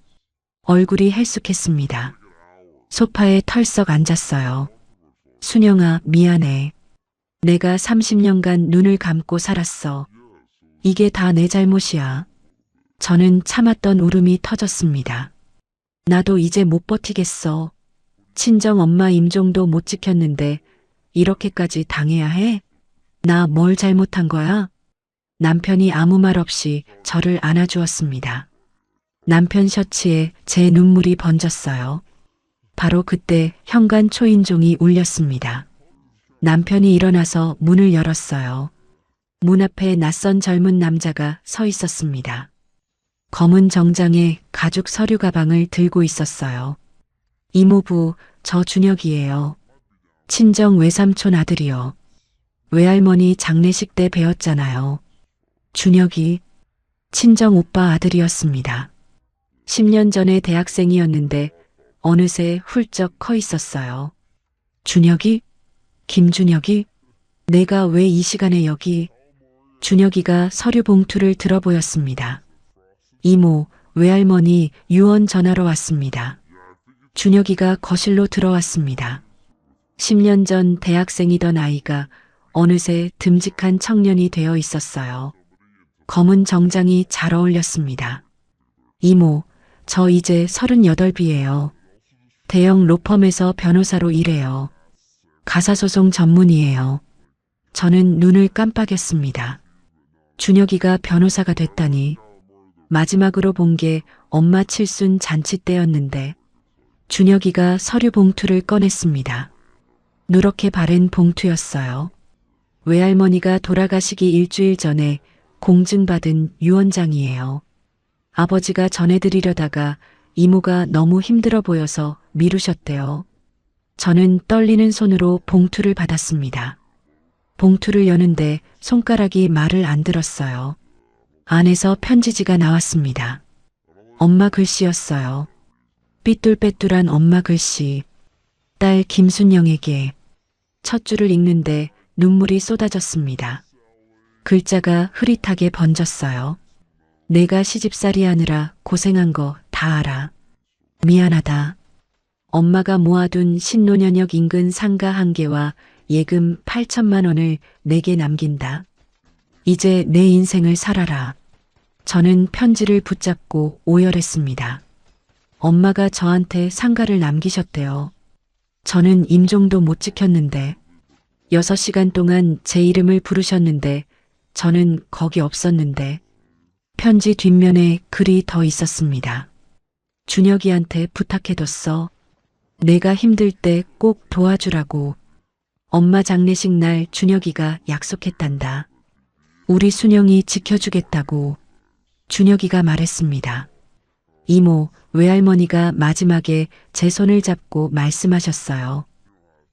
얼굴이 헬쑥했습니다. 소파에 털썩 앉았어요. 순영아, 미안해. 내가 30년간 눈을 감고 살았어. 이게 다 내 잘못이야. 저는 참았던 울음이 터졌습니다. 나도 이제 못 버티겠어. 친정 엄마 임종도 못 지켰는데 이렇게까지 당해야 해? 나 뭘 잘못한 거야? 남편이 아무 말 없이 저를 안아주었습니다. 남편 셔츠에 제 눈물이 번졌어요. 바로 그때 현관 초인종이 울렸습니다. 남편이 일어나서 문을 열었어요. 문 앞에 낯선 젊은 남자가 서 있었습니다. 검은 정장에 가죽 서류 가방을 들고 있었어요. 이모부, 저 준혁이에요. 친정 외삼촌 아들이요. 외할머니 장례식 때 배웠잖아요. 준혁이 친정 오빠 아들이었습니다. 10년 전에 대학생이었는데 어느새 훌쩍 커 있었어요. 준혁이? 김준혁이? 내가 왜 이 시간에 여기? 준혁이가 서류 봉투를 들어 보였습니다. 이모, 외할머니 유언 전하러 왔습니다. 준혁이가 거실로 들어왔습니다. 10년 전 대학생이던 아이가 어느새 듬직한 청년이 되어 있었어요. 검은 정장이 잘 어울렸습니다. 이모, 저 이제 38이에요. 대형 로펌에서 변호사로 일해요. 가사소송 전문이에요. 저는 눈을 깜빡였습니다. 준혁이가 변호사가 됐다니. 마지막으로 본 게 엄마 칠순 잔치 때였는데 준혁이가 서류 봉투를 꺼냈습니다. 누렇게 바른 봉투였어요. 외할머니가 돌아가시기 일주일 전에 공증받은 유언장이에요. 아버지가 전해드리려다가 이모가 너무 힘들어 보여서 미루셨대요. 저는 떨리는 손으로 봉투를 받았습니다. 봉투를 여는데 손가락이 말을 안 들었어요. 안에서 편지지가 나왔습니다. 엄마 글씨였어요. 삐뚤빼뚤한 엄마 글씨. 딸 김순영에게. 첫 줄을 읽는데 눈물이 쏟아졌습니다. 글자가 흐릿하게 번졌어요. 내가 시집살이 하느라 고생한 거 다 알아. 미안하다. 엄마가 모아둔 신노년역 인근 상가 1개와 예금 8천만 원을 내게 남긴다. 이제 내 인생을 살아라. 저는 편지를 붙잡고 오열했습니다. 엄마가 저한테 상가를 남기셨대요. 저는 임종도 못 지켰는데 6시간 동안 제 이름을 부르셨는데 저는 거기 없었는데 편지 뒷면에 글이 더 있었습니다. 준혁이한테 부탁해뒀어. 내가 힘들 때 꼭 도와주라고. 엄마 장례식 날 준혁이가 약속했단다. 우리 순영이 지켜주겠다고 준혁이가 말했습니다. 이모, 외할머니가 마지막에 제 손을 잡고 말씀하셨어요.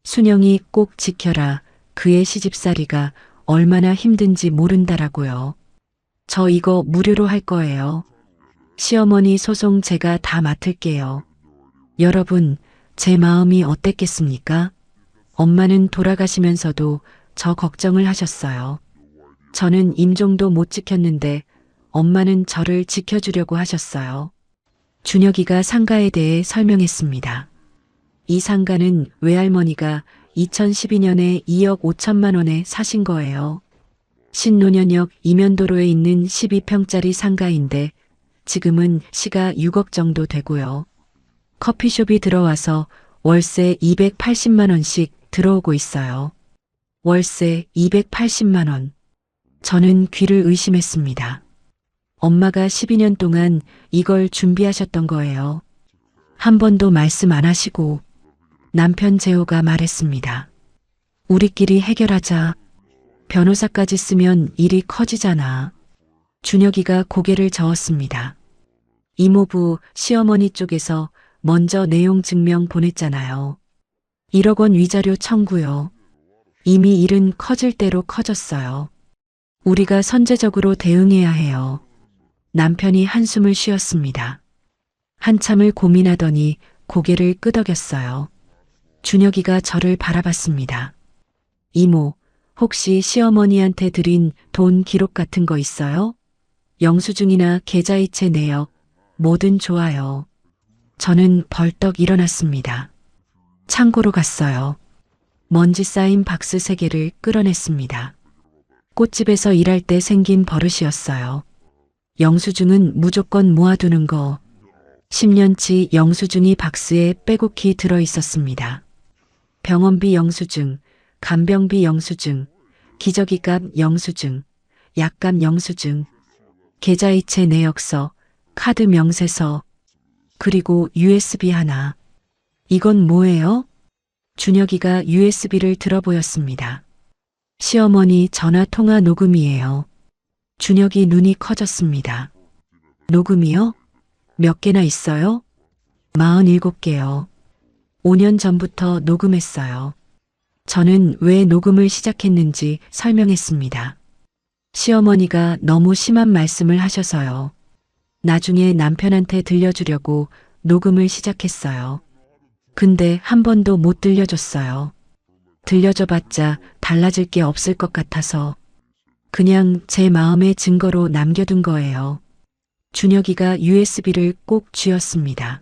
순영이 꼭 지켜라. 그의 시집살이가 얼마나 힘든지 모른다라고요. 저 이거 무료로 할 거예요. 시어머니 소송 제가 다 맡을게요. 여러분, 제 마음이 어땠겠습니까? 엄마는 돌아가시면서도 저 걱정을 하셨어요. 저는 임종도 못 지켰는데 엄마는 저를 지켜주려고 하셨어요. 준혁이가 상가에 대해 설명했습니다. 이 상가는 외할머니가 2012년에 2억 5천만 원에 사신 거예요. 신논현역 이면도로에 있는 12평짜리 상가인데 지금은 시가 6억 정도 되고요. 커피숍이 들어와서 월세 280만 원씩 들어오고 있어요. 월세 280만 원. 저는 귀를 의심했습니다. 엄마가 12년 동안 이걸 준비하셨던 거예요. 한 번도 말씀 안 하시고 남편 재호가 말했습니다. 우리끼리 해결하자. 변호사까지 쓰면 일이 커지잖아. 준혁이가 고개를 저었습니다. 이모부 시어머니 쪽에서 먼저 내용 증명 보냈잖아요. 1억 원 위자료 청구요. 이미 일은 커질 대로 커졌어요. 우리가 선제적으로 대응해야 해요. 남편이 한숨을 쉬었습니다. 한참을 고민하더니 고개를 끄덕였어요. 준혁이가 저를 바라봤습니다. 이모, 혹시 시어머니한테 드린 돈 기록 같은 거 있어요? 영수증이나 계좌이체 내역, 뭐든 좋아요. 저는 벌떡 일어났습니다. 창고로 갔어요. 먼지 쌓인 박스 3개를 끌어냈습니다. 꽃집에서 일할 때 생긴 버릇이었어요. 영수증은 무조건 모아두는 거. 10년치 영수증이 박스에 빼곡히 들어 있었습니다. 병원비 영수증, 간병비 영수증, 기저귀값 영수증, 약값 영수증, 계좌이체 내역서, 카드 명세서, 그리고 USB 하나. 이건 뭐예요? 준혁이가 USB를 들어 보였습니다. 시어머니 전화 통화 녹음이에요. 준혁이 눈이 커졌습니다. 녹음이요? 몇 개나 있어요? 47개요. 5년 전부터 녹음했어요. 저는 왜 녹음을 시작했는지 설명했습니다. 시어머니가 너무 심한 말씀을 하셔서요. 나중에 남편한테 들려주려고 녹음을 시작했어요. 근데 한 번도 못 들려줬어요. 들려줘봤자 달라질 게 없을 것 같아서 그냥 제 마음의 증거로 남겨둔 거예요. 준혁이가 USB를 꼭 쥐었습니다.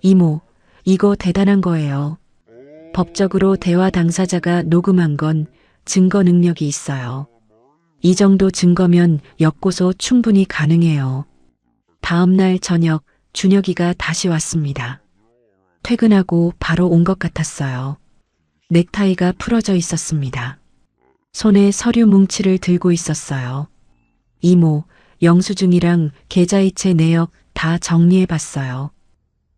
이모, 이거 대단한 거예요. 법적으로 대화 당사자가 녹음한 건 증거 능력이 있어요. 이 정도 증거면 역고소 충분히 가능해요. 다음 날 저녁 준혁이가 다시 왔습니다. 퇴근하고 바로 온 것 같았어요. 넥타이가 풀어져 있었습니다. 손에 서류 뭉치를 들고 있었어요. 이모, 영수증이랑 계좌이체 내역 다 정리해봤어요.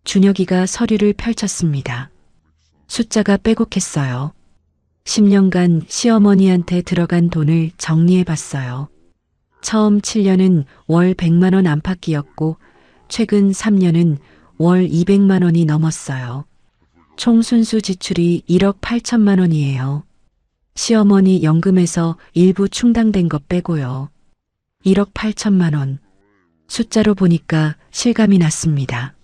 준혁이가 서류를 펼쳤습니다. 숫자가 빼곡했어요. 10년간 시어머니한테 들어간 돈을 정리해봤어요. 처음 7년은 월 100만 원 안팎이었고 최근 3년은 월 200만 원이 넘었어요. 총 순수 지출이 1억 8천만 원이에요. 시어머니 연금에서 일부 충당된 것 빼고요. 1억 8천만 원. 숫자로 보니까 실감이 났습니다.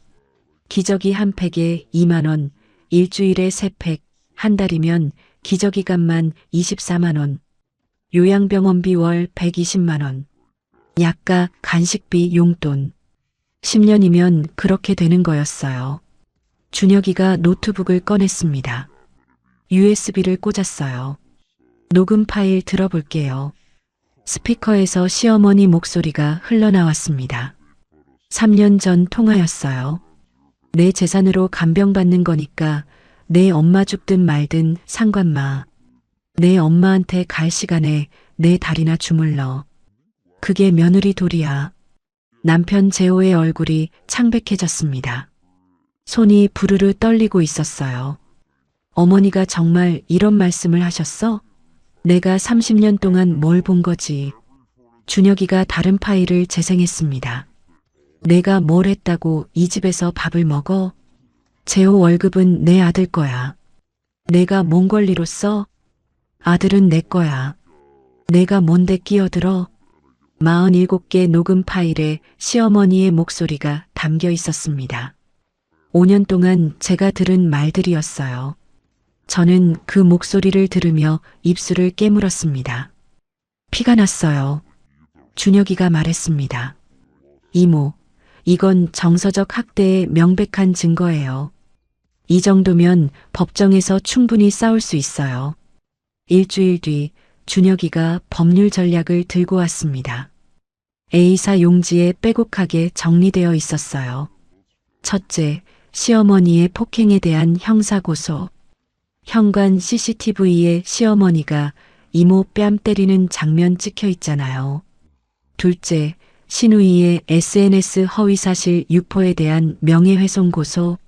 기저귀 한 팩에 2만 원, 일주일에 3팩, 한 달이면 기저귀 값만 24만 원, 요양병원비 월 120만 원, 약가, 간식비, 용돈. 10년이면 그렇게 되는 거였어요. 준혁이가 노트북을 꺼냈습니다. USB를 꽂았어요. 녹음 파일 들어볼게요. 스피커에서 시어머니 목소리가 흘러나왔습니다. 3년 전 통화였어요. 내 재산으로 간병받는 거니까 내 엄마 죽든 말든 상관마. 내 엄마한테 갈 시간에 내 다리나 주물러. 그게 며느리 도리야. 남편 재호의 얼굴이 창백해졌습니다. 손이 부르르 떨리고 있었어요. 어머니가 정말 이런 말씀을 하셨어? 내가 30년 동안 뭘 본 거지. 준혁이가 다른 파일을 재생했습니다. 내가 뭘 했다고 이 집에서 밥을 먹어? 재호 월급은 내 아들 거야. 내가 뭔 권리로 써? 아들은 내 거야. 내가 뭔데 끼어들어? 47개 녹음 파일에 시어머니의 목소리가 담겨 있었습니다. 5년 동안 제가 들은 말들이었어요. 저는 그 목소리를 들으며 입술을 깨물었습니다. 피가 났어요. 준혁이가 말했습니다. 이모, 이건 정서적 학대의 명백한 증거예요. 이 정도면 법정에서 충분히 싸울 수 있어요. 일주일 뒤 준혁이가 법률 전략을 들고 왔습니다. A사 용지에 빼곡하게 정리되어 있었어요. 첫째, 시어머니의 폭행에 대한 형사고소. 현관 CCTV에 시어머니가 이모 뺨 때리는 장면 찍혀 있잖아요. 둘째, 신우이의 SNS 허위사실 유포에 대한 명예훼손 고소.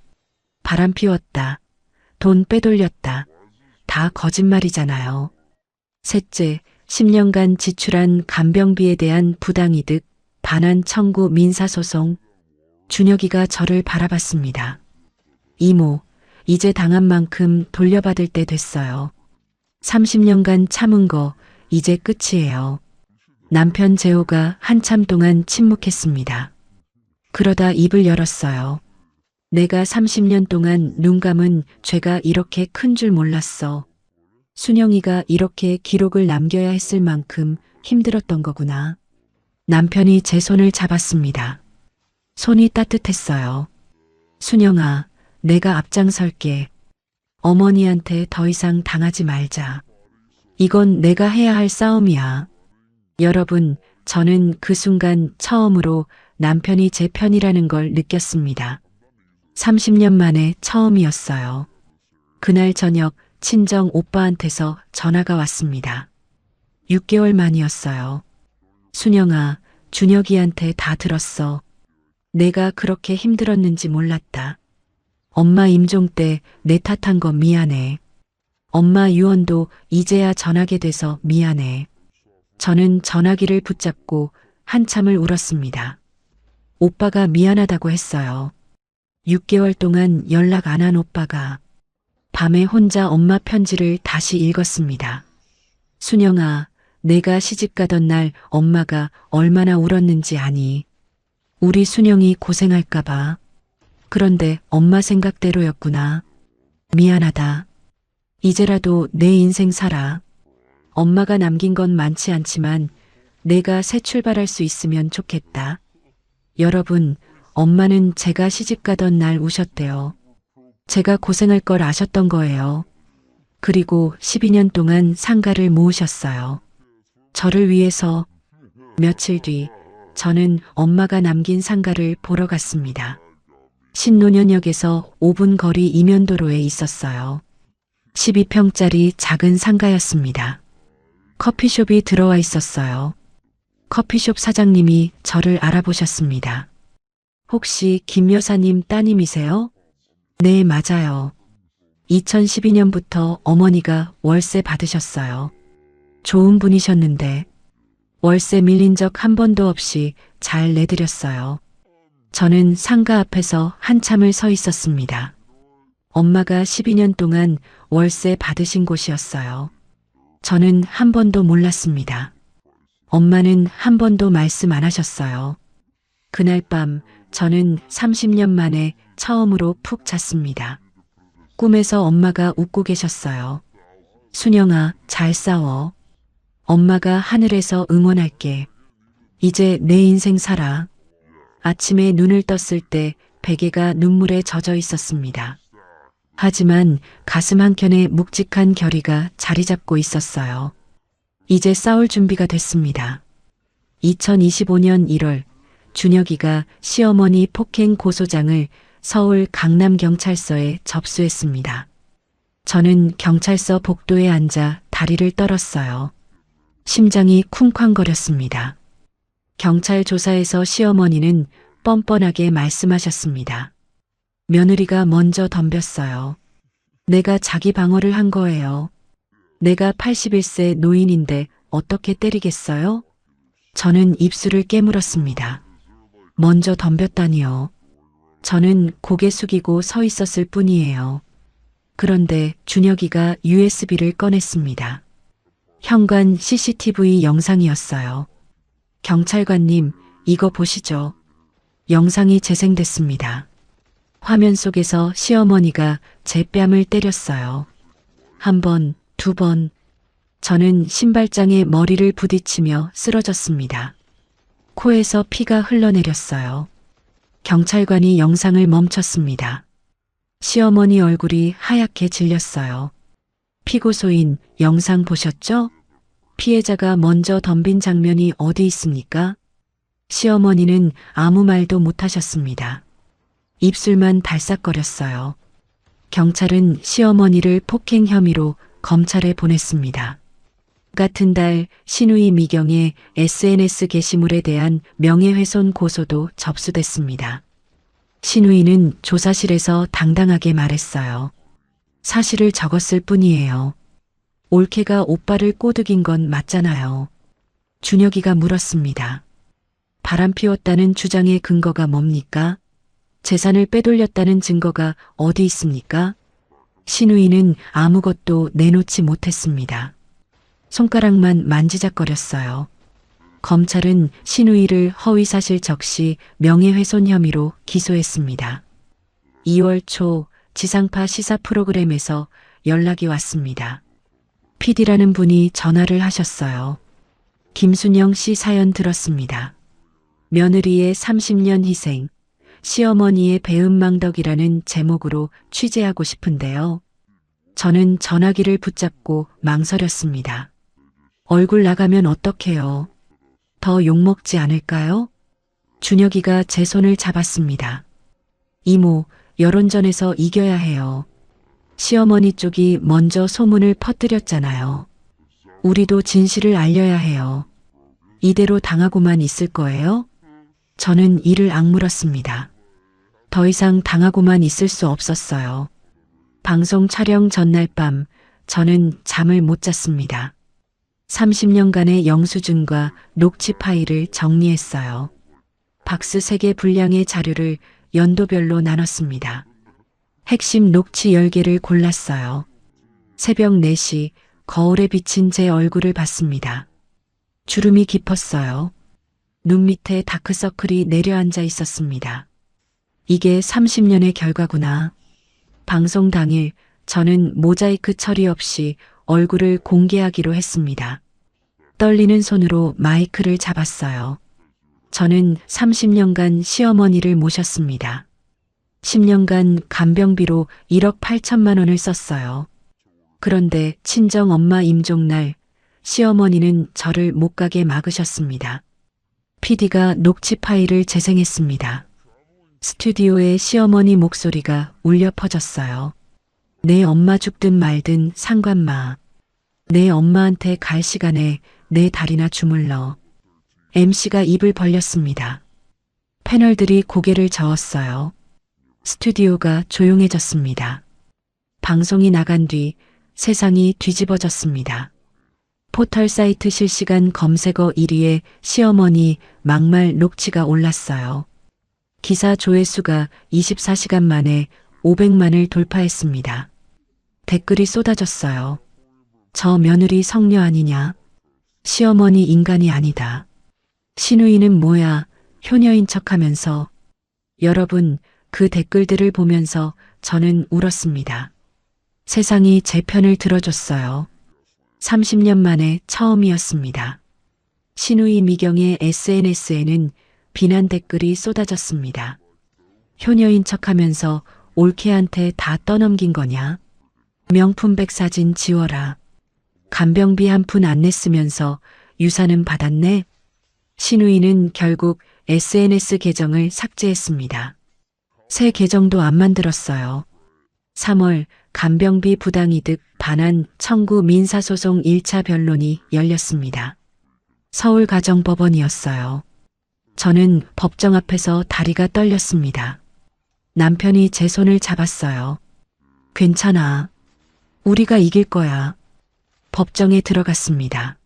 바람 피웠다. 돈 빼돌렸다. 다 거짓말이잖아요. 셋째, 10년간 지출한 간병비에 대한 부당이득, 반환 청구 민사소송. 준혁이가 저를 바라봤습니다. 이모, 이제 당한 만큼 돌려받을 때 됐어요. 30년간 참은 거 이제 끝이에요. 남편 재호가 한참 동안 침묵했습니다. 그러다 입을 열었어요. 내가 30년 동안 눈 감은 죄가 이렇게 큰 줄 몰랐어. 순영이가 이렇게 기록을 남겨야 했을 만큼 힘들었던 거구나. 남편이 제 손을 잡았습니다. 손이 따뜻했어요. 순영아, 내가 앞장설게. 어머니한테 더 이상 당하지 말자. 이건 내가 해야 할 싸움이야. 여러분, 저는 그 순간 처음으로 남편이 제 편이라는 걸 느꼈습니다. 30년 만에 처음이었어요. 그날 저녁 친정 오빠한테서 전화가 왔습니다. 6개월 만이었어요. 순영아, 준혁이한테 다 들었어. 내가 그렇게 힘들었는지 몰랐다. 엄마 임종 때 내 탓한 거 미안해. 엄마 유언도 이제야 전하게 돼서 미안해. 저는 전화기를 붙잡고 한참을 울었습니다. 오빠가 미안하다고 했어요. 6개월 동안 연락 안 한 오빠가 밤에 혼자 엄마 편지를 다시 읽었습니다. 순영아, 내가 시집 가던 날 엄마가 얼마나 울었는지 아니? 우리 순영이 고생할까봐. 그런데 엄마 생각대로였구나. 미안하다. 이제라도 내 인생 살아. 엄마가 남긴 건 많지 않지만 내가 새 출발할 수 있으면 좋겠다. 여러분, 엄마는 제가 시집 가던 날 우셨대요. 제가 고생할 걸 아셨던 거예요. 그리고 12년 동안 상가를 모으셨어요. 저를 위해서. 며칠 뒤 저는 엄마가 남긴 상가를 보러 갔습니다. 신논현역에서 5분 거리 이면도로에 있었어요. 12평짜리 작은 상가였습니다. 커피숍이 들어와 있었어요. 커피숍 사장님이 저를 알아보셨습니다. 혹시 김 여사님 따님이세요? 네, 맞아요. 2012년부터 어머니가 월세 받으셨어요. 좋은 분이셨는데 월세 밀린 적 한 번도 없이 잘 내드렸어요. 저는 상가 앞에서 한참을 서 있었습니다. 엄마가 12년 동안 월세 받으신 곳이었어요. 저는 한 번도 몰랐습니다. 엄마는 한 번도 말씀 안 하셨어요. 그날 밤 저는 30년 만에 처음으로 푹 잤습니다. 꿈에서 엄마가 웃고 계셨어요. 순영아, 잘 싸워. 엄마가 하늘에서 응원할게. 이제 내 인생 살아. 아침에 눈을 떴을 때 베개가 눈물에 젖어 있었습니다. 하지만 가슴 한켠에 묵직한 결의가 자리 잡고 있었어요. 이제 싸울 준비가 됐습니다. 2025년 1월 준혁이가 시어머니 폭행 고소장을 서울 강남경찰서에 접수했습니다. 저는 경찰서 복도에 앉아 다리를 떨었어요. 심장이 쿵쾅거렸습니다. 경찰 조사에서 시어머니는 뻔뻔하게 말씀하셨습니다. 며느리가 먼저 덤볐어요. 내가 자기 방어를 한 거예요. 내가 81세 노인인데 어떻게 때리겠어요? 저는 입술을 깨물었습니다. 먼저 덤볐다니요. 저는 고개 숙이고 서 있었을 뿐이에요. 그런데 준혁이가 USB를 꺼냈습니다. 현관 CCTV 영상이었어요. 경찰관님, 이거 보시죠. 영상이 재생됐습니다. 화면 속에서 시어머니가 제 뺨을 때렸어요. 한 번, 두 번. 저는 신발장에 머리를 부딪히며 쓰러졌습니다. 코에서 피가 흘러내렸어요. 경찰관이 영상을 멈췄습니다. 시어머니 얼굴이 하얗게 질렸어요. 피고소인 영상 보셨죠? 피해자가 먼저 덤빈 장면이 어디 있습니까? 시어머니는 아무 말도 못하셨습니다. 입술만 달싹거렸어요. 경찰은 시어머니를 폭행 혐의로 검찰에 보냈습니다. 같은 달 신우이 미경의 SNS 게시물에 대한 명예훼손 고소도 접수됐습니다. 신우이는 조사실에서 당당하게 말했어요. 사실을 적었을 뿐이에요. 올케가 오빠를 꼬드긴 건 맞잖아요. 준혁이가 물었습니다. 바람 피웠다는 주장의 근거가 뭡니까? 재산을 빼돌렸다는 증거가 어디 있습니까? 신우이는 아무것도 내놓지 못했습니다. 손가락만 만지작거렸어요. 검찰은 신우이를 허위사실 적시 명예훼손 혐의로 기소했습니다. 2월 초 지상파 시사 프로그램에서 연락이 왔습니다. PD라는 분이 전화를 하셨어요. 김순영 씨 사연 들었습니다. 며느리의 30년 희생, 시어머니의 배은망덕이라는 제목으로 취재하고 싶은데요. 저는 전화기를 붙잡고 망설였습니다. 얼굴 나가면 어떡해요? 더 욕먹지 않을까요? 준혁이가 제 손을 잡았습니다. 이모, 여론전에서 이겨야 해요. 시어머니 쪽이 먼저 소문을 퍼뜨렸잖아요. 우리도 진실을 알려야 해요. 이대로 당하고만 있을 거예요? 저는 이를 악물었습니다. 더 이상 당하고만 있을 수 없었어요. 방송 촬영 전날 밤 저는 잠을 못 잤습니다. 30년간의 영수증과 녹취 파일을 정리했어요. 박스 3개 분량의 자료를 연도별로 나눴습니다. 핵심 녹취 10개를 골랐어요. 새벽 4시 거울에 비친 제 얼굴을 봤습니다. 주름이 깊었어요. 눈 밑에 다크서클이 내려앉아 있었습니다. 이게 30년의 결과구나. 방송 당일 저는 모자이크 처리 없이 얼굴을 공개하기로 했습니다. 떨리는 손으로 마이크를 잡았어요. 저는 30년간 시어머니를 모셨습니다. 10년간 간병비로 1억 8천만 원을 썼어요. 그런데 친정 엄마 임종날 시어머니는 저를 못 가게 막으셨습니다. PD가 녹취 파일을 재생했습니다. 스튜디오에 시어머니 목소리가 울려 퍼졌어요. 내 엄마 죽든 말든 상관마. 내 엄마한테 갈 시간에 내 다리나 주물러. MC가 입을 벌렸습니다. 패널들이 고개를 저었어요. 스튜디오가 조용해졌습니다. 방송이 나간 뒤 세상이 뒤집어졌습니다. 포털 사이트 실시간 검색어 1위에 시어머니 막말 녹취가 올랐어요. 기사 조회수가 24시간 만에 500만을 돌파했습니다. 댓글이 쏟아졌어요. 저 며느리 성녀 아니냐? 시어머니 인간이 아니다. 신우이는 뭐야? 효녀인 척하면서. 여러분, 그 댓글들을 보면서 저는 울었습니다. 세상이 제 편을 들어줬어요. 30년 만에 처음이었습니다. 신우이 미경의 SNS에는 비난 댓글이 쏟아졌습니다. 효녀인 척하면서 올케한테 다 떠넘긴 거냐? 명품백 사진 지워라. 간병비 한 푼 안 냈으면서 유산은 받았네. 신우이는 결국 SNS 계정을 삭제했습니다. 새 계정도 안 만들었어요. 3월 간병비 부당이득 반환 청구 민사소송 1차 변론이 열렸습니다. 서울가정법원이었어요. 저는 법정 앞에서 다리가 떨렸습니다. 남편이 제 손을 잡았어요. 괜찮아. 우리가 이길 거야. 법정에 들어갔습니다.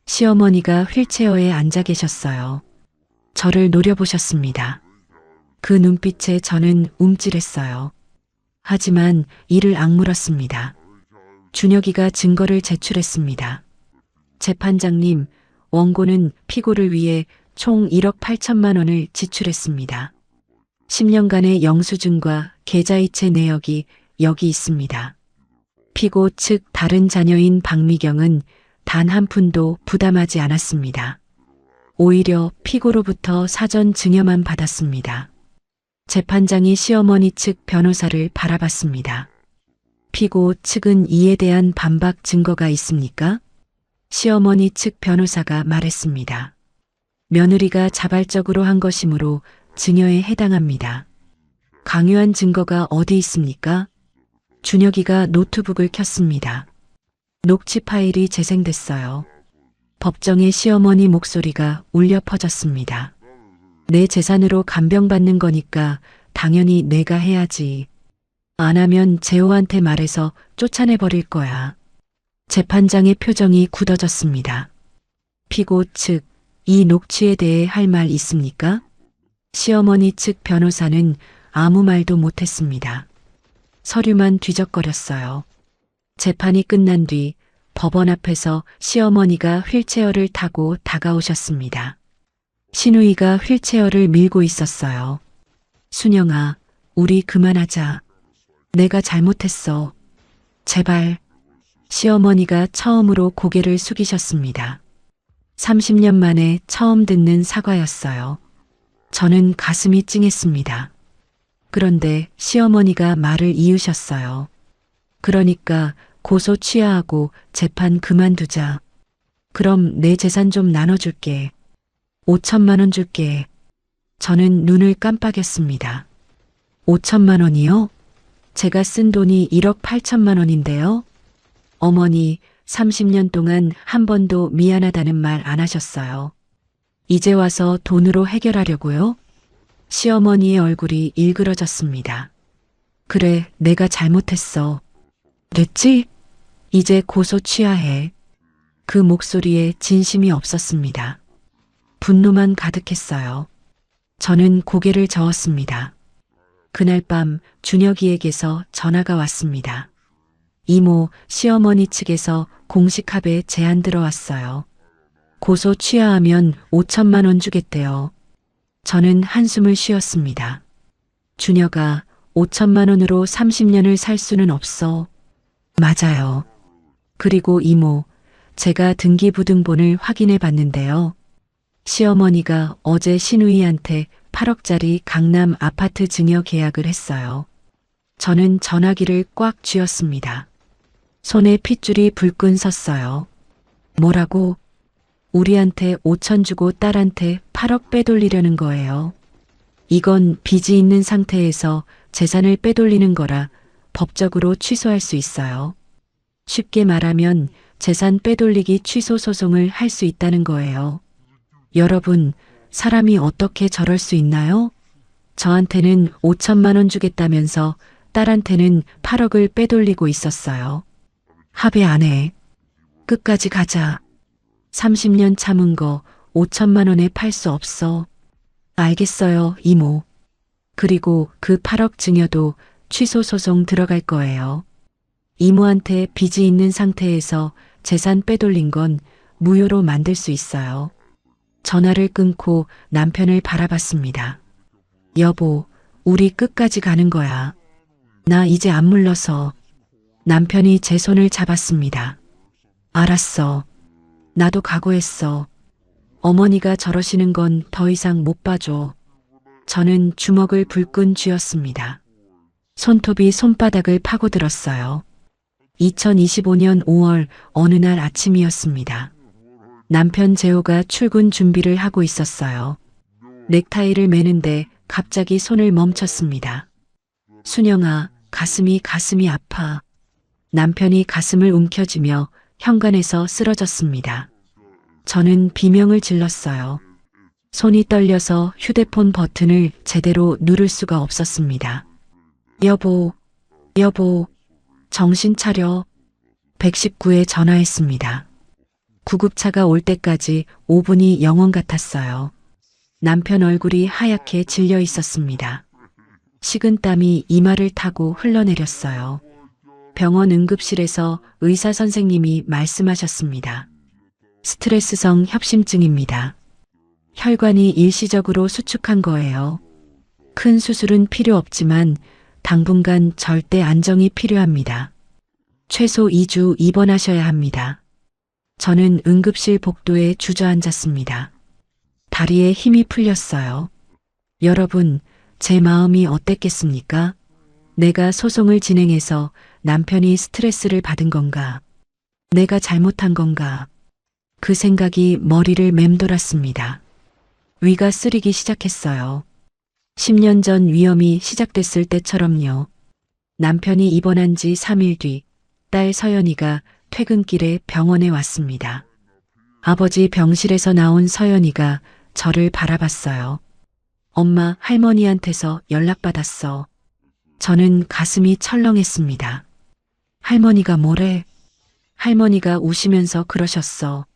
시어머니가 휠체어에 앉아 계셨어요. 저를 노려보셨습니다. 그 눈빛에 저는 움찔했어요. 하지만 이를 악물었습니다. 준혁이가 증거를 제출했습니다. 재판장님, 원고는 피고를 위해 총 1억 8천만 원을 지출했습니다. 10년간의 영수증과 계좌이체 내역이 여기 있습니다. 피고 측 다른 자녀인 박미경은 단 한 푼도 부담하지 않았습니다. 오히려 피고로부터 사전 증여만 받았습니다. 재판장이 시어머니 측 변호사를 바라봤습니다. 피고 측은 이에 대한 반박 증거가 있습니까? 시어머니 측 변호사가 말했습니다. 며느리가 자발적으로 한 것이므로 증여에 해당합니다. 강요한 증거가 어디 있습니까? 준혁이가 노트북을 켰습니다. 녹취 파일이 재생됐어요. 법정에 시어머니 목소리가 울려 퍼졌습니다. 내 재산으로 간병받는 거니까 당연히 내가 해야지. 안 하면 재호한테 말해서 쫓아내버릴 거야. 재판장의 표정이 굳어졌습니다. 피고 측, 이 녹취에 대해 할 말 있습니까? 시어머니 측 변호사는 아무 말도 못했습니다. 서류만 뒤적거렸어요. 재판이 끝난 뒤 법원 앞에서 시어머니가 휠체어를 타고 다가오셨습니다. 신우이가 휠체어를 밀고 있었어요. 순영아, 우리 그만하자. 내가 잘못했어. 제발. 시어머니가 처음으로 고개를 숙이셨습니다. 30년 만에 처음 듣는 사과였어요. 저는 가슴이 찡했습니다. 그런데 시어머니가 말을 이으셨어요. 그러니까 고소 취하하고 재판 그만두자. 그럼 내 재산 좀 나눠줄게. 5천만 원 줄게. 저는 눈을 깜빡였습니다. 5천만 원이요? 제가 쓴 돈이 1억 8천만 원인데요. 어머니 30년 동안 한 번도 미안하다는 말 안 하셨어요. 이제 와서 돈으로 해결하려고요? 시어머니의 얼굴이 일그러졌습니다. 그래, 내가 잘못했어. 그랬지? 이제 고소 취하해. 그 목소리에 진심이 없었습니다. 분노만 가득했어요. 저는 고개를 저었습니다. 그날 밤 준혁이에게서 전화가 왔습니다. 이모, 시어머니 측에서 공식 합의 제안 들어왔어요. 고소 취하하면 5천만 원 주겠대요. 저는 한숨을 쉬었습니다. 준혁아, 5천만 원으로 30년을 살 수는 없어. 맞아요. 그리고 이모, 제가 등기부등본을 확인해 봤는데요. 시어머니가 어제 신우이한테 8억짜리 강남 아파트 증여 계약을 했어요. 저는 전화기를 꽉 쥐었습니다. 손에 핏줄이 불끈 섰어요. 뭐라고? 우리한테 5천 주고 딸한테 8억 빼돌리려는 거예요. 이건 빚이 있는 상태에서 재산을 빼돌리는 거라 법적으로 취소할 수 있어요. 쉽게 말하면 재산 빼돌리기 취소 소송을 할 수 있다는 거예요. 여러분, 사람이 어떻게 저럴 수 있나요? 저한테는 5천만 원 주겠다면서 딸한테는 8억을 빼돌리고 있었어요. 합의 안 해. 끝까지 가자. 30년 참은 거 5천만 원에 팔 수 없어. 알겠어요, 이모. 그리고 그 8억 증여도 취소 소송 들어갈 거예요. 이모한테 빚이 있는 상태에서 재산 빼돌린 건 무효로 만들 수 있어요. 전화를 끊고 남편을 바라봤습니다. 여보, 우리 끝까지 가는 거야. 나 이제 안 물러서. 남편이 제 손을 잡았습니다. 알았어. 나도 각오했어. 어머니가 저러시는 건 더 이상 못 봐줘. 저는 주먹을 불끈 쥐었습니다. 손톱이 손바닥을 파고들었어요. 2025년 5월 어느 날 아침이었습니다. 남편 재호가 출근 준비를 하고 있었어요. 넥타이를 매는데 갑자기 손을 멈췄습니다. 순영아, 가슴이 아파. 남편이 가슴을 움켜쥐며 현관에서 쓰러졌습니다. 저는 비명을 질렀어요. 손이 떨려서 휴대폰 버튼을 제대로 누를 수가 없었습니다. 여보, 정신 차려. 119에 전화했습니다. 구급차가 올 때까지 5분이 영원 같았어요. 남편 얼굴이 하얗게 질려 있었습니다. 식은땀이 이마를 타고 흘러내렸어요. 병원 응급실에서 의사 선생님이 말씀하셨습니다. 스트레스성 협심증입니다. 혈관이 일시적으로 수축한 거예요. 큰 수술은 필요 없지만 당분간 절대 안정이 필요합니다. 최소 2주 입원하셔야 합니다. 저는 응급실 복도에 주저앉았습니다. 다리에 힘이 풀렸어요. 여러분, 제 마음이 어땠겠습니까? 내가 소송을 진행해서 남편이 스트레스를 받은 건가? 내가 잘못한 건가? 그 생각이 머리를 맴돌았습니다. 위가 쓰리기 시작했어요. 10년 전 위험이 시작됐을 때처럼요. 남편이 입원한 지 3일 뒤 딸 서연이가 퇴근길에 병원에 왔습니다. 아버지 병실에서 나온 서연이가 저를 바라봤어요. 엄마, 할머니한테서 연락받았어. 저는 가슴이 철렁했습니다. 할머니가 뭐래? 할머니가 우시면서 그러셨어.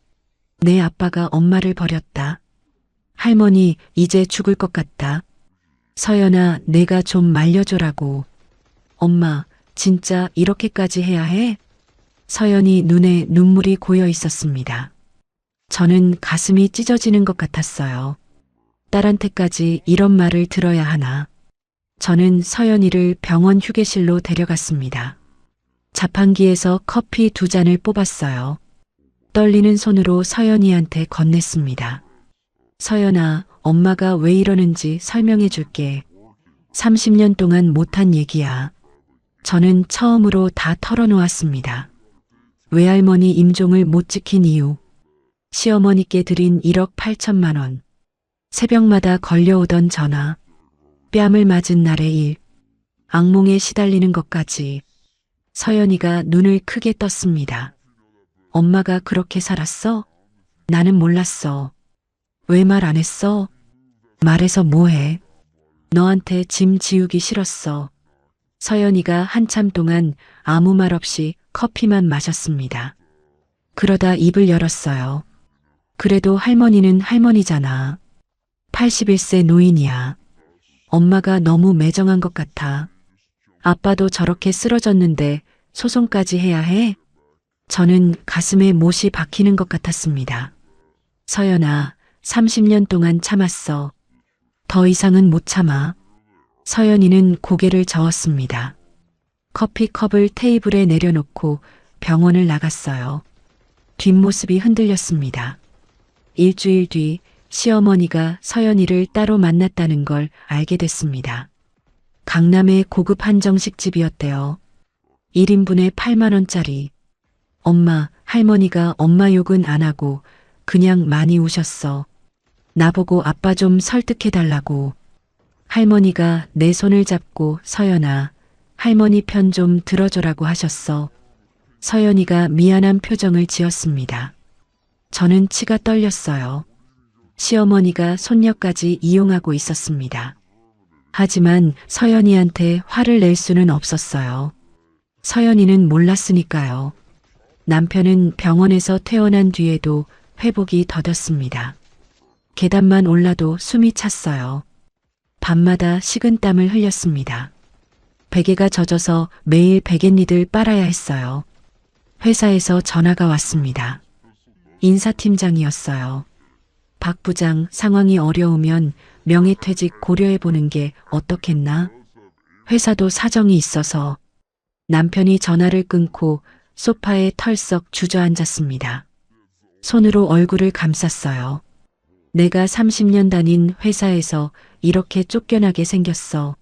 내 아빠가 엄마를 버렸다. 할머니, 이제 죽을 것 같다. 서연아, 내가 좀 말려줘라고. 엄마, 진짜 이렇게까지 해야 해? 서연이 눈에 눈물이 고여 있었습니다. 저는 가슴이 찢어지는 것 같았어요. 딸한테까지 이런 말을 들어야 하나. 저는 서연이를 병원 휴게실로 데려갔습니다. 자판기에서 커피 2잔을 뽑았어요. 떨리는 손으로 서연이한테 건넸습니다. 서연아, 엄마가 왜 이러는지 설명해 줄게. 30년 동안 못한 얘기야. 저는 처음으로 다 털어놓았습니다. 외할머니 임종을 못 지킨 이유, 시어머니께 드린 1억 8천만 원, 새벽마다 걸려오던 전화, 뺨을 맞은 날의 일, 악몽에 시달리는 것까지. 서연이가 눈을 크게 떴습니다. 엄마가 그렇게 살았어? 나는 몰랐어. 왜 말 안 했어? 말해서 뭐해? 너한테 짐 지우기 싫었어. 서연이가 한참 동안 아무 말 없이 커피만 마셨습니다. 그러다 입을 열었어요. 그래도 할머니는 할머니잖아. 81세 노인이야. 엄마가 너무 매정한 것 같아. 아빠도 저렇게 쓰러졌는데 소송까지 해야 해? 저는 가슴에 못이 박히는 것 같았습니다. 서연아, 30년 동안 참았어. 더 이상은 못 참아. 서연이는 고개를 저었습니다. 커피컵을 테이블에 내려놓고 병원을 나갔어요. 뒷모습이 흔들렸습니다. 일주일 뒤 시어머니가 서연이를 따로 만났다는 걸 알게 됐습니다. 강남의 고급 한정식 집이었대요. 1인분에 8만 원짜리. 엄마, 할머니가 엄마 욕은 안 하고 그냥 많이 우셨어. 나보고 아빠 좀 설득해달라고. 할머니가 내 손을 잡고 서연아, 할머니 편 좀 들어줘라고 하셨어. 서연이가 미안한 표정을 지었습니다. 저는 치가 떨렸어요. 시어머니가 손녀까지 이용하고 있었습니다. 하지만 서연이한테 화를 낼 수는 없었어요. 서연이는 몰랐으니까요. 남편은 병원에서 퇴원한 뒤에도 회복이 더뎠습니다. 계단만 올라도 숨이 찼어요. 밤마다 식은땀을 흘렸습니다. 베개가 젖어서 매일 베갯니들 빨아야 했어요. 회사에서 전화가 왔습니다. 인사팀장이었어요. 박 부장, 상황이 어려우면 명예퇴직 고려해보는 게 어떻겠나? 회사도 사정이 있어서. 남편이 전화를 끊고 소파에 털썩 주저앉았습니다. 손으로 얼굴을 감쌌어요. 내가 30년 다닌 회사에서 이렇게 쫓겨나게 생겼어.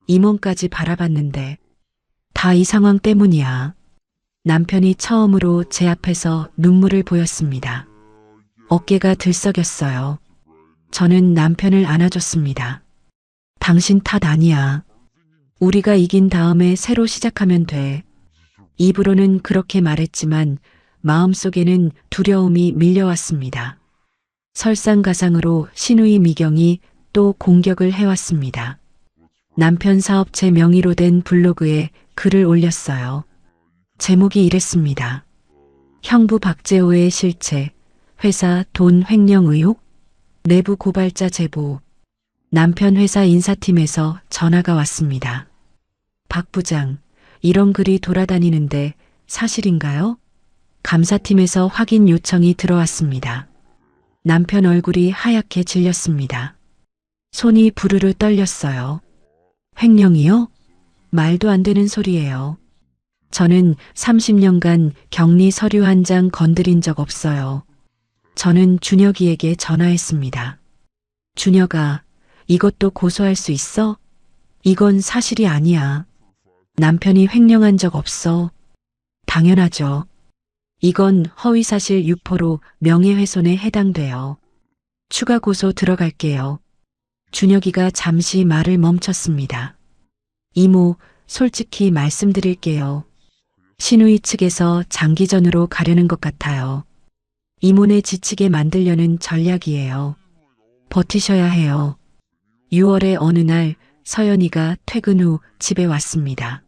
임원까지 바라봤는데 다 이 상황 때문이야. 남편이 처음으로 제 앞에서 눈물을 보였습니다. 어깨가 들썩였어요. 저는 남편을 안아줬습니다. 당신 탓 아니야. 우리가 이긴 다음에 새로 시작하면 돼. 입으로는 그렇게 말했지만 마음속에는 두려움이 밀려왔습니다. 설상가상으로 신우이 미경이 또 공격을 해왔습니다. 남편 사업체 명의로 된 블로그에 글을 올렸어요. 제목이 이랬습니다. 형부 박재호의 실체, 회사 돈 횡령 의혹, 내부 고발자 제보. 남편 회사 인사팀에서 전화가 왔습니다. 박 부장, 이런 글이 돌아다니는데 사실인가요? 감사팀에서 확인 요청이 들어왔습니다. 남편 얼굴이 하얗게 질렸습니다. 손이 부르르 떨렸어요. 횡령이요? 말도 안 되는 소리예요. 저는 30년간 격리 서류 한 장 건드린 적 없어요. 저는 준혁이에게 전화했습니다. 준혁아, 이것도 고소할 수 있어? 이건 사실이 아니야. 남편이 횡령한 적 없어. 당연하죠. 이건 허위사실 유포로 명예훼손에 해당돼요. 추가 고소 들어갈게요. 준혁이가 잠시 말을 멈췄습니다. 이모, 솔직히 말씀드릴게요. 신우이 측에서 장기전으로 가려는 것 같아요. 이모네 지치게 만들려는 전략이에요. 버티셔야 해요. 6월의 어느 날 서연이가 퇴근 후 집에 왔습니다.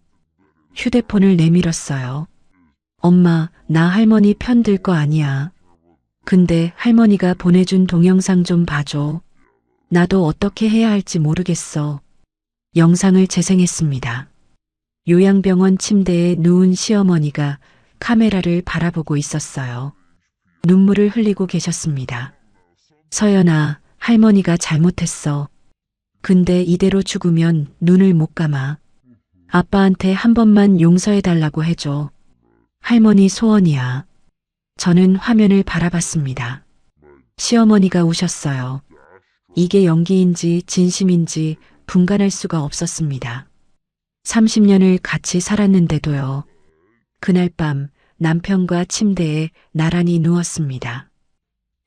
휴대폰을 내밀었어요. 엄마, 나 할머니 편 들 거 아니야. 근데 할머니가 보내준 동영상 좀 봐줘. 나도 어떻게 해야 할지 모르겠어. 영상을 재생했습니다. 요양병원 침대에 누운 시어머니가 카메라를 바라보고 있었어요. 눈물을 흘리고 계셨습니다. 서연아, 할머니가 잘못했어. 근데 이대로 죽으면 눈을 못 감아. 아빠한테 한 번만 용서해달라고 해줘. 할머니 소원이야. 저는 화면을 바라봤습니다. 시어머니가 우셨어요. 이게 연기인지 진심인지 분간할 수가 없었습니다. 30년을 같이 살았는데도요. 그날 밤 남편과 침대에 나란히 누웠습니다.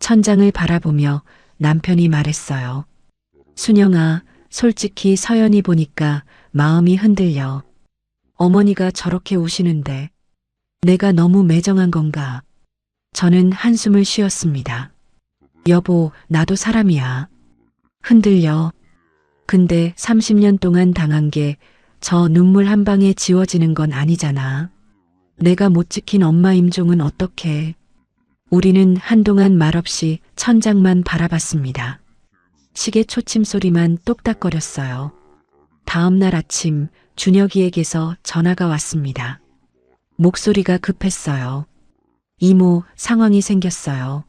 천장을 바라보며 남편이 말했어요. 순영아, 솔직히 서연이 보니까 마음이 흔들려. 어머니가 저렇게 우시는데 내가 너무 매정한 건가? 저는 한숨을 쉬었습니다. 여보, 나도 사람이야. 흔들려. 근데 30년 동안 당한 게 저 눈물 한 방에 지워지는 건 아니잖아. 내가 못 지킨 엄마 임종은 어떡해. 우리는 한동안 말없이 천장만 바라봤습니다. 시계 초침 소리만 똑딱거렸어요. 다음 날 아침 준혁이에게서 전화가 왔습니다. 목소리가 급했어요. 이모, 상황이 생겼어요.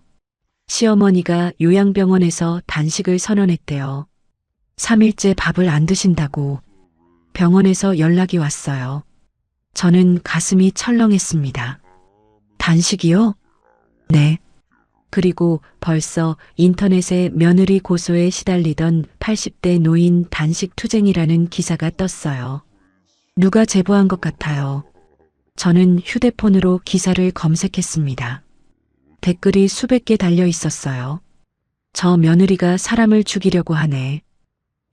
시어머니가 요양병원에서 단식을 선언했대요. 3일째 밥을 안 드신다고 병원에서 연락이 왔어요. 저는 가슴이 철렁했습니다. 단식이요? 네. 그리고 벌써 인터넷에 며느리 고소에 시달리던 80대 노인 단식 투쟁이라는 기사가 떴어요. 누가 제보한 것 같아요. 저는 휴대폰으로 기사를 검색했습니다. 댓글이 수백 개 달려 있었어요. 저 며느리가 사람을 죽이려고 하네.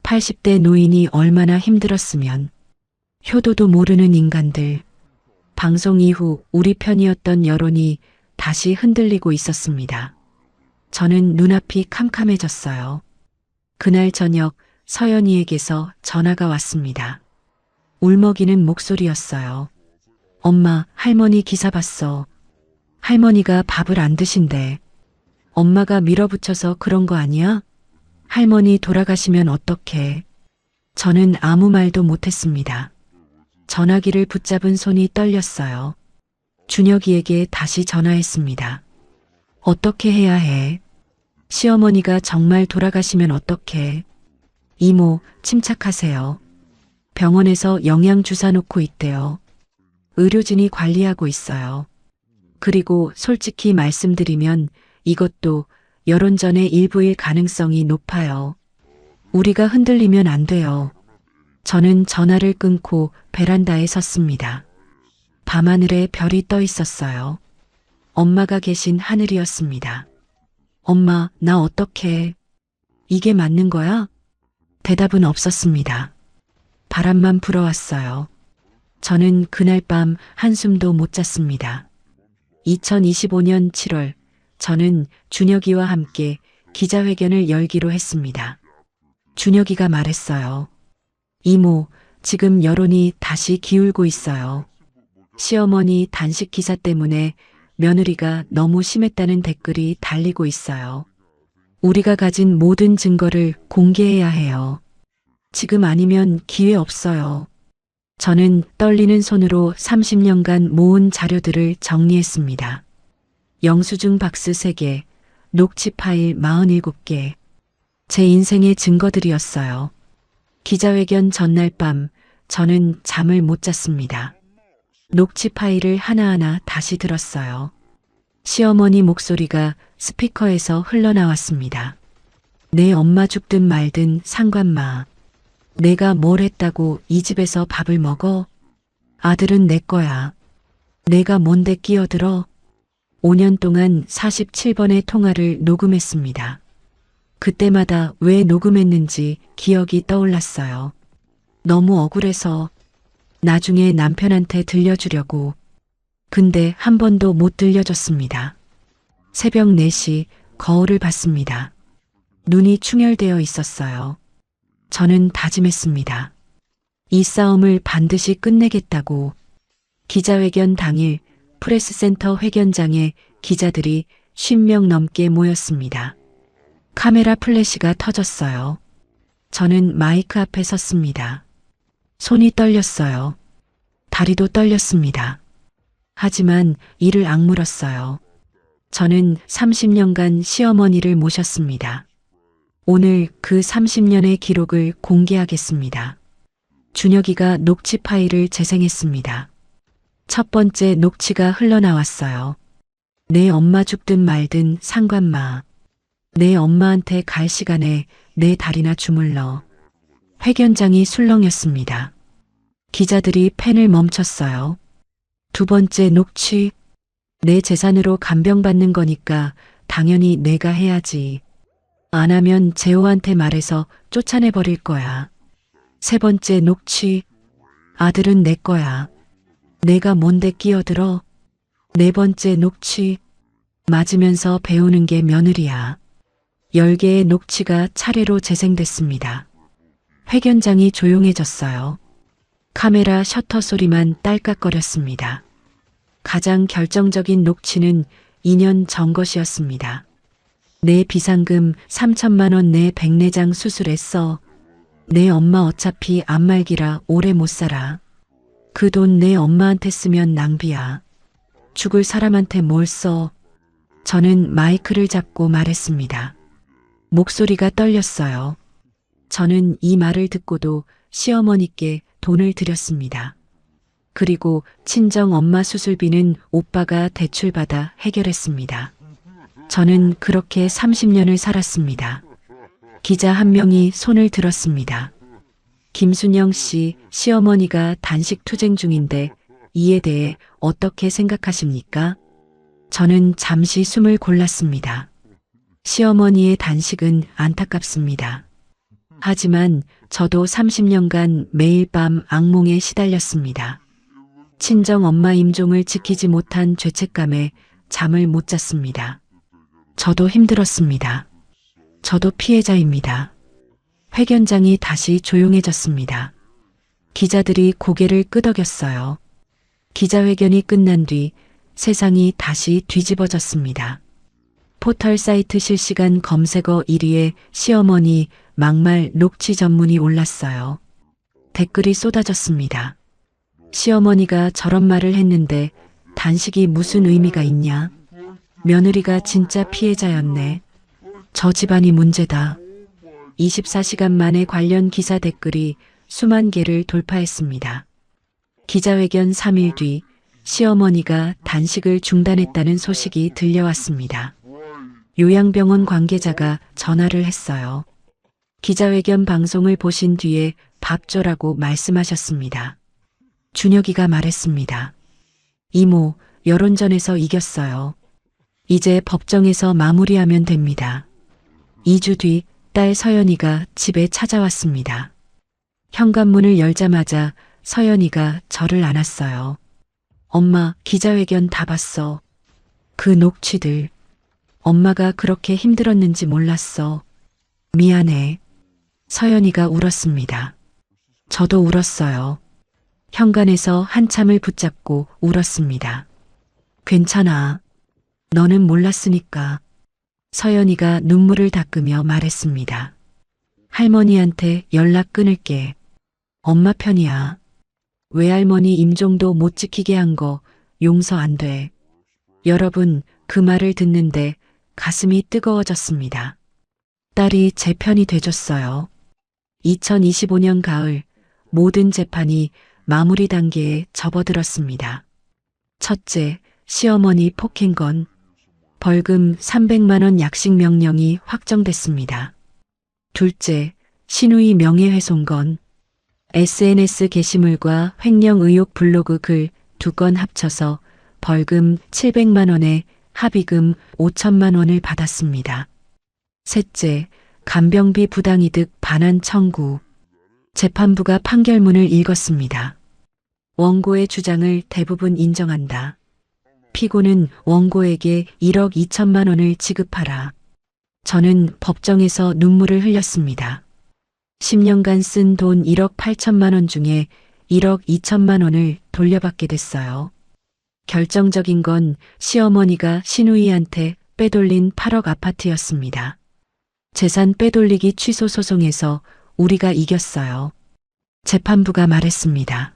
80대 노인이 얼마나 힘들었으면. 효도도 모르는 인간들. 방송 이후 우리 편이었던 여론이 다시 흔들리고 있었습니다. 저는 눈앞이 캄캄해졌어요. 그날 저녁 서연이에게서 전화가 왔습니다. 울먹이는 목소리였어요. 엄마, 할머니 기사 봤어. 할머니가 밥을 안 드신대. 엄마가 밀어붙여서 그런 거 아니야? 할머니 돌아가시면 어떡해. 저는 아무 말도 못했습니다. 전화기를 붙잡은 손이 떨렸어요. 준혁이에게 다시 전화했습니다. 어떻게 해야 해? 시어머니가 정말 돌아가시면 어떡해? 이모, 침착하세요. 병원에서 영양주사 놓고 있대요. 의료진이 관리하고 있어요. 그리고 솔직히 말씀드리면 이것도 여론전의 일부일 가능성이 높아요. 우리가 흔들리면 안 돼요. 저는 전화를 끊고 베란다에 섰습니다. 밤하늘에 별이 떠 있었어요. 엄마가 계신 하늘이었습니다. 엄마, 나 어떡해? 이게 맞는 거야? 대답은 없었습니다. 바람만 불어왔어요. 저는 그날 밤 한숨도 못 잤습니다. 2025년 7월, 저는 준혁이와 함께 기자회견을 열기로 했습니다. 준혁이가 말했어요. 이모, 지금 여론이 다시 기울고 있어요. 시어머니 단식 기사 때문에 며느리가 너무 심했다는 댓글이 달리고 있어요. 우리가 가진 모든 증거를 공개해야 해요. 지금 아니면 기회 없어요. 저는 떨리는 손으로 30년간 모은 자료들을 정리했습니다. 영수증 박스 3개, 녹취 파일 47개. 제 인생의 증거들이었어요. 기자회견 전날 밤 저는 잠을 못 잤습니다. 녹취 파일을 하나하나 다시 들었어요. 시어머니 목소리가 스피커에서 흘러나왔습니다. 내 엄마 죽든 말든 상관마. 내가 뭘 했다고 이 집에서 밥을 먹어? 아들은 내 거야. 내가 뭔데 끼어들어? 5년 동안 47번의 통화를 녹음했습니다. 그때마다 왜 녹음했는지 기억이 떠올랐어요. 너무 억울해서 나중에 남편한테 들려주려고. 근데 한 번도 못 들려줬습니다. 새벽 4시 거울을 봤습니다. 눈이 충혈되어 있었어요. 저는 다짐했습니다. 이 싸움을 반드시 끝내겠다고. 기자회견 당일 프레스센터 회견장에 기자들이 50명 넘게 모였습니다. 카메라 플래시가 터졌어요. 저는 마이크 앞에 섰습니다. 손이 떨렸어요. 다리도 떨렸습니다. 하지만 이를 악물었어요. 저는 30년간 시어머니를 모셨습니다. 오늘 그 30년의 기록을 공개하겠습니다. 준혁이가 녹취 파일을 재생했습니다. 첫 번째 녹취가 흘러나왔어요. 내 엄마 죽든 말든 상관마. 내 엄마한테 갈 시간에 내 다리나 주물러. 회견장이 술렁였습니다. 기자들이 펜을 멈췄어요. 두 번째 녹취. 내 재산으로 간병받는 거니까 당연히 내가 해야지. 안 하면 재호한테 말해서 쫓아내버릴 거야. 세 번째 녹취. 아들은 내 거야. 내가 뭔데 끼어들어? 네 번째 녹취. 맞으면서 배우는 게 며느리야. 10개의 녹취가 차례로 재생됐습니다. 회견장이 조용해졌어요. 카메라 셔터 소리만 딸깍거렸습니다. 가장 결정적인 녹취는 2년 전 것이었습니다. 내 비상금 3천만 원 내 백내장 수술했어. 내 엄마 어차피 안말기라 오래 못 살아. 그 돈 내 엄마한테 쓰면 낭비야. 죽을 사람한테 뭘 써. 저는 마이크를 잡고 말했습니다. 목소리가 떨렸어요. 저는 이 말을 듣고도 시어머니께 돈을 드렸습니다. 그리고 친정 엄마 수술비는 오빠가 대출받아 해결했습니다. 저는 그렇게 30년을 살았습니다. 기자 한 명이 손을 들었습니다. 김순영 씨, 시어머니가 단식 투쟁 중인데 이에 대해 어떻게 생각하십니까? 저는 잠시 숨을 골랐습니다. 시어머니의 단식은 안타깝습니다. 하지만 저도 30년간 매일 밤 악몽에 시달렸습니다. 친정 엄마 임종을 지키지 못한 죄책감에 잠을 못 잤습니다. 저도 힘들었습니다. 저도 피해자입니다. 회견장이 다시 조용해졌습니다. 기자들이 고개를 끄덕였어요. 기자회견이 끝난 뒤 세상이 다시 뒤집어졌습니다. 포털 사이트 실시간 검색어 1위에 시어머니 막말 녹취 전문이 올랐어요. 댓글이 쏟아졌습니다. 시어머니가 저런 말을 했는데 단식이 무슨 의미가 있냐? 며느리가 진짜 피해자였네. 저 집안이 문제다. 24시간 만에 관련 기사 댓글이 수만 개를 돌파했습니다. 기자회견 3일 뒤 시어머니가 단식을 중단했다는 소식이 들려왔습니다. 요양병원 관계자가 전화를 했어요. 기자회견 방송을 보신 뒤에 밥 줘라고 말씀하셨습니다. 준혁이가 말했습니다. 이모, 여론전에서 이겼어요. 이제 법정에서 마무리하면 됩니다. 2주 뒤 딸 서연이가 집에 찾아왔습니다. 현관문을 열자마자 서연이가 저를 안았어요. 엄마, 기자회견 다 봤어. 그 녹취들. 엄마가 그렇게 힘들었는지 몰랐어. 미안해. 서연이가 울었습니다. 저도 울었어요. 현관에서 한참을 붙잡고 울었습니다. 괜찮아. 너는 몰랐으니까. 서연이가 눈물을 닦으며 말했습니다. 할머니한테 연락 끊을게. 엄마 편이야. 외할머니 임종도 못 지키게 한 거 용서 안 돼. 여러분, 그 말을 듣는데 가슴이 뜨거워졌습니다. 딸이 제 편이 돼줬어요. 2025년 가을 모든 재판이 마무리 단계에 접어들었습니다. 첫째, 시어머니 폭행건. 벌금 300만 원 약식 명령이 확정됐습니다. 둘째, 신우이 명예훼손건. SNS 게시물과 횡령 의혹 블로그 글 2건 합쳐서 벌금 700만 원에 합의금 5천만 원을 받았습니다. 셋째, 간병비 부당이득 반환 청구. 재판부가 판결문을 읽었습니다. 원고의 주장을 대부분 인정한다. 피고는 원고에게 1억 2천만 원을 지급하라. 저는 법정에서 눈물을 흘렸습니다. 10년간 쓴 돈 1억 8천만 원 중에 1억 2천만 원을 돌려받게 됐어요. 결정적인 건 시어머니가 신우이한테 빼돌린 8억 아파트였습니다. 재산 빼돌리기 취소 소송에서 우리가 이겼어요. 재판부가 말했습니다.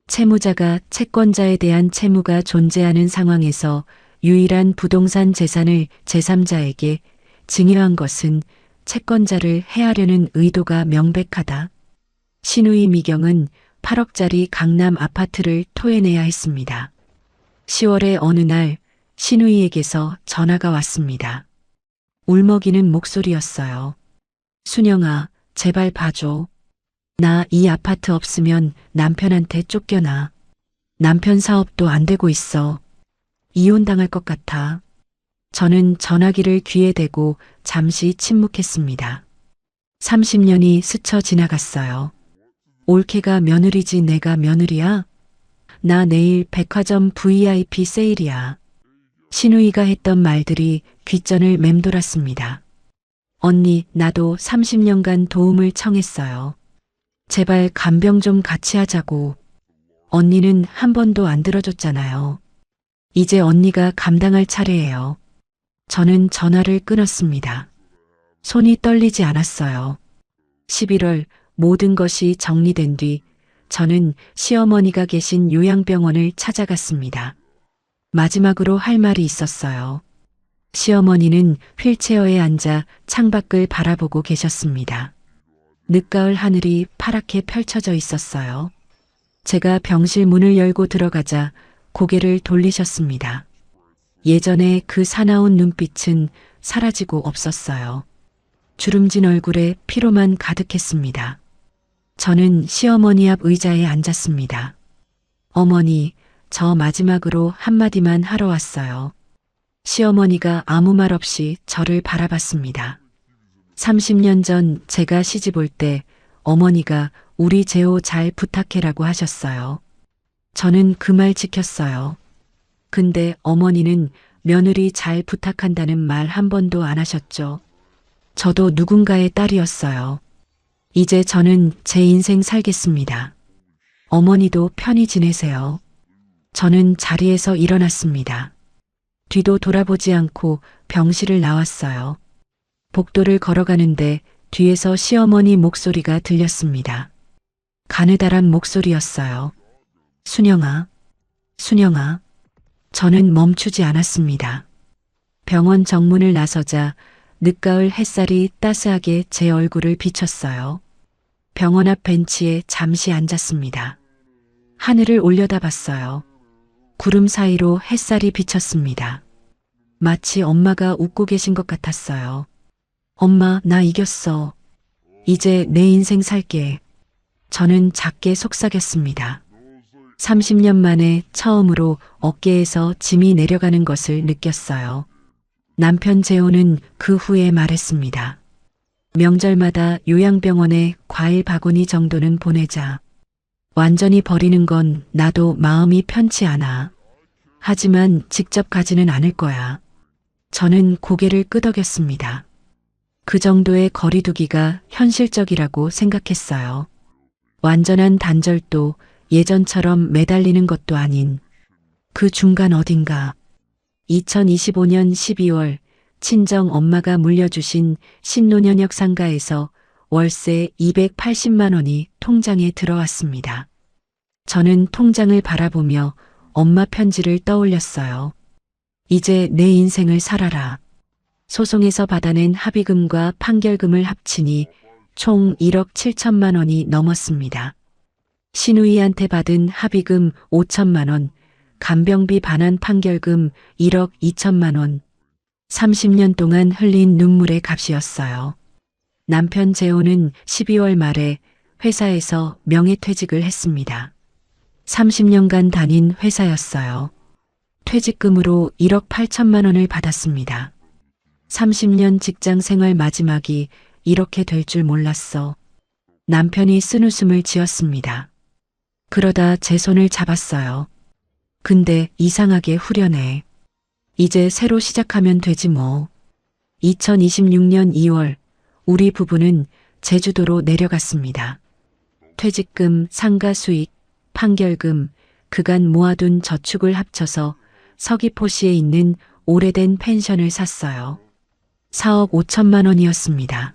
채무자가 채권자에 대한 채무가 존재하는 상황에서 유일한 부동산 재산을 제3자에게 증여한 것은 채권자를 해하려는 의도가 명백하다. 신우이 미경은 8억짜리 강남 아파트를 토해내야 했습니다. 10월의 어느 날 신우이에게서 전화가 왔습니다. 울먹이는 목소리였어요. 순영아, 제발 봐줘. 나 이 아파트 없으면 남편한테 쫓겨나. 남편 사업도 안 되고 있어. 이혼당할 것 같아. 저는 전화기를 귀에 대고 잠시 침묵했습니다. 30년이 스쳐 지나갔어요. 올케가 며느리지 내가 며느리야? 나 내일 백화점 VIP 세일이야. 신우이가 했던 말들이 귓전을 맴돌았습니다. 언니, 나도 30년간 도움을 청했어요. 제발 간병 좀 같이 하자고. 언니는 한 번도 안 들어줬잖아요. 이제 언니가 감당할 차례예요. 저는 전화를 끊었습니다. 손이 떨리지 않았어요. 11월 모든 것이 정리된 뒤 저는 시어머니가 계신 요양병원을 찾아갔습니다. 마지막으로 할 말이 있었어요. 시어머니는 휠체어에 앉아 창밖을 바라보고 계셨습니다. 늦가을 하늘이 파랗게 펼쳐져 있었어요. 제가 병실 문을 열고 들어가자 고개를 돌리셨습니다. 예전에 그 사나운 눈빛은 사라지고 없었어요. 주름진 얼굴에 피로만 가득했습니다. 저는 시어머니 앞 의자에 앉았습니다. 어머니, 저 마지막으로 한마디만 하러 왔어요. 시어머니가 아무 말 없이 저를 바라봤습니다. 30년 전 제가 시집 올 때 어머니가 우리 재호 잘 부탁해라고 하셨어요. 저는 그 말 지켰어요. 근데 어머니는 며느리 잘 부탁한다는 말 한 번도 안 하셨죠. 저도 누군가의 딸이었어요. 이제 저는 제 인생 살겠습니다. 어머니도 편히 지내세요. 저는 자리에서 일어났습니다. 뒤도 돌아보지 않고 병실을 나왔어요. 복도를 걸어가는데 뒤에서 시어머니 목소리가 들렸습니다. 가느다란 목소리였어요. 순영아, 순영아. 저는 멈추지 않았습니다. 병원 정문을 나서자 늦가을 햇살이 따스하게 제 얼굴을 비쳤어요. 병원 앞 벤치에 잠시 앉았습니다. 하늘을 올려다봤어요. 구름 사이로 햇살이 비쳤습니다. 마치 엄마가 웃고 계신 것 같았어요. 엄마, 나 이겼어. 이제 내 인생 살게. 저는 작게 속삭였습니다. 30년 만에 처음으로 어깨에서 짐이 내려가는 것을 느꼈어요. 남편 재호는 그 후에 말했습니다. 명절마다 요양병원에 과일 바구니 정도는 보내자. 완전히 버리는 건 나도 마음이 편치 않아. 하지만 직접 가지는 않을 거야. 저는 고개를 끄덕였습니다. 그 정도의 거리두기가 현실적이라고 생각했어요. 완전한 단절도 예전처럼 매달리는 것도 아닌 그 중간 어딘가 2025년 12월 친정 엄마가 물려주신 신논현역 상가에서 월세 280만 원이 통장에 들어왔습니다. 저는 통장을 바라보며 엄마 편지를 떠올렸어요. 이제 내 인생을 살아라. 소송에서 받아낸 합의금과 판결금을 합치니 총 1억 7천만 원이 넘었습니다. 신우이한테 받은 합의금 5천만 원, 간병비 반환 판결금 1억 2천만 원, 30년 동안 흘린 눈물의 값이었어요. 남편 재호는 12월 말에 회사에서 명예퇴직을 했습니다. 30년간 다닌 회사였어요. 퇴직금으로 1억 8천만 원을 받았습니다. 30년 직장 생활 마지막이 이렇게 될 줄 몰랐어. 남편이 쓴웃음을 지었습니다. 그러다 제 손을 잡았어요. 근데 이상하게 후련해. 이제 새로 시작하면 되지 뭐. 2026년 2월 우리 부부는 제주도로 내려갔습니다. 퇴직금, 상가 수익, 판결금, 그간 모아둔 저축을 합쳐서 서귀포시에 있는 오래된 펜션을 샀어요. 4억 5천만 원이었습니다.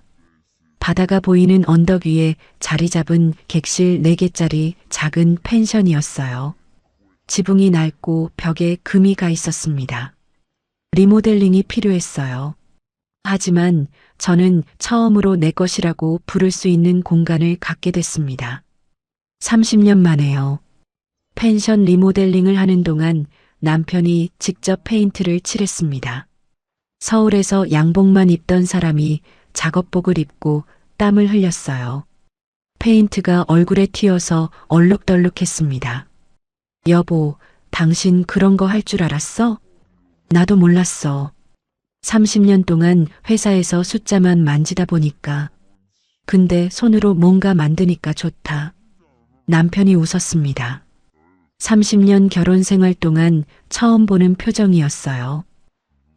바다가 보이는 언덕 위에 자리 잡은 객실 4개짜리 작은 펜션이었어요. 지붕이 낡고 벽에 금이 가 있었습니다. 리모델링이 필요했어요. 하지만 저는 처음으로 내 것이라고 부를 수 있는 공간을 갖게 됐습니다. 30년 만에요. 펜션 리모델링을 하는 동안 남편이 직접 페인트를 칠했습니다. 서울에서 양복만 입던 사람이 작업복을 입고 땀을 흘렸어요. 페인트가 얼굴에 튀어서 얼룩덜룩했습니다. 여보, 당신 그런 거 할 줄 알았어? 나도 몰랐어. 30년 동안 회사에서 숫자만 만지다 보니까. 근데 손으로 뭔가 만드니까 좋다. 남편이 웃었습니다. 30년 결혼 생활 동안 처음 보는 표정이었어요.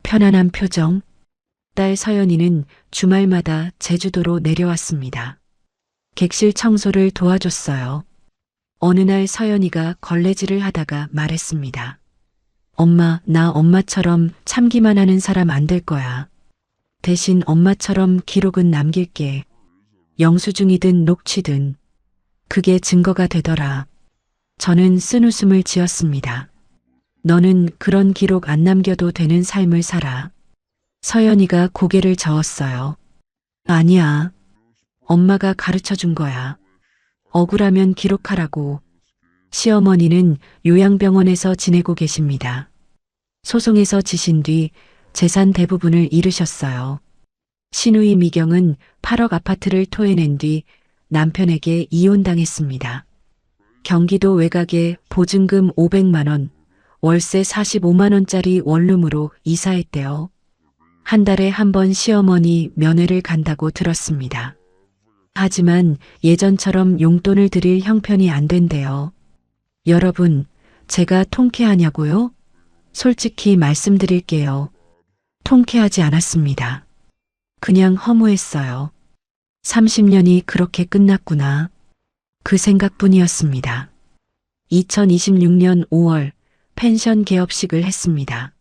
편안한 표정. 딸 서연이는 주말마다 제주도로 내려왔습니다. 객실 청소를 도와줬어요. 어느 날 서연이가 걸레질을 하다가 말했습니다. 엄마, 나 엄마처럼 참기만 하는 사람 안 될 거야. 대신 엄마처럼 기록은 남길게. 영수증이든 녹취든. 그게 증거가 되더라. 저는 쓴웃음을 지었습니다. 너는 그런 기록 안 남겨도 되는 삶을 살아. 서연이가 고개를 저었어요. 아니야. 엄마가 가르쳐 준 거야. 억울하면 기록하라고. 시어머니는 요양병원에서 지내고 계십니다. 소송에서 지신 뒤 재산 대부분을 잃으셨어요. 시누이 미경은 8억 아파트를 토해낸 뒤 남편에게 이혼당했습니다. 경기도 외곽에 보증금 500만 원, 월세 45만 원짜리 원룸으로 이사했대요. 한 달에 한 번 시어머니 면회를 간다고 들었습니다. 하지만 예전처럼 용돈을 드릴 형편이 안 된대요. 여러분, 제가 통쾌하냐고요? 솔직히 말씀드릴게요. 통쾌하지 않았습니다. 그냥 허무했어요. 30년이 그렇게 끝났구나. 그 생각뿐이었습니다. 2026년 5월 펜션 개업식을 했습니다.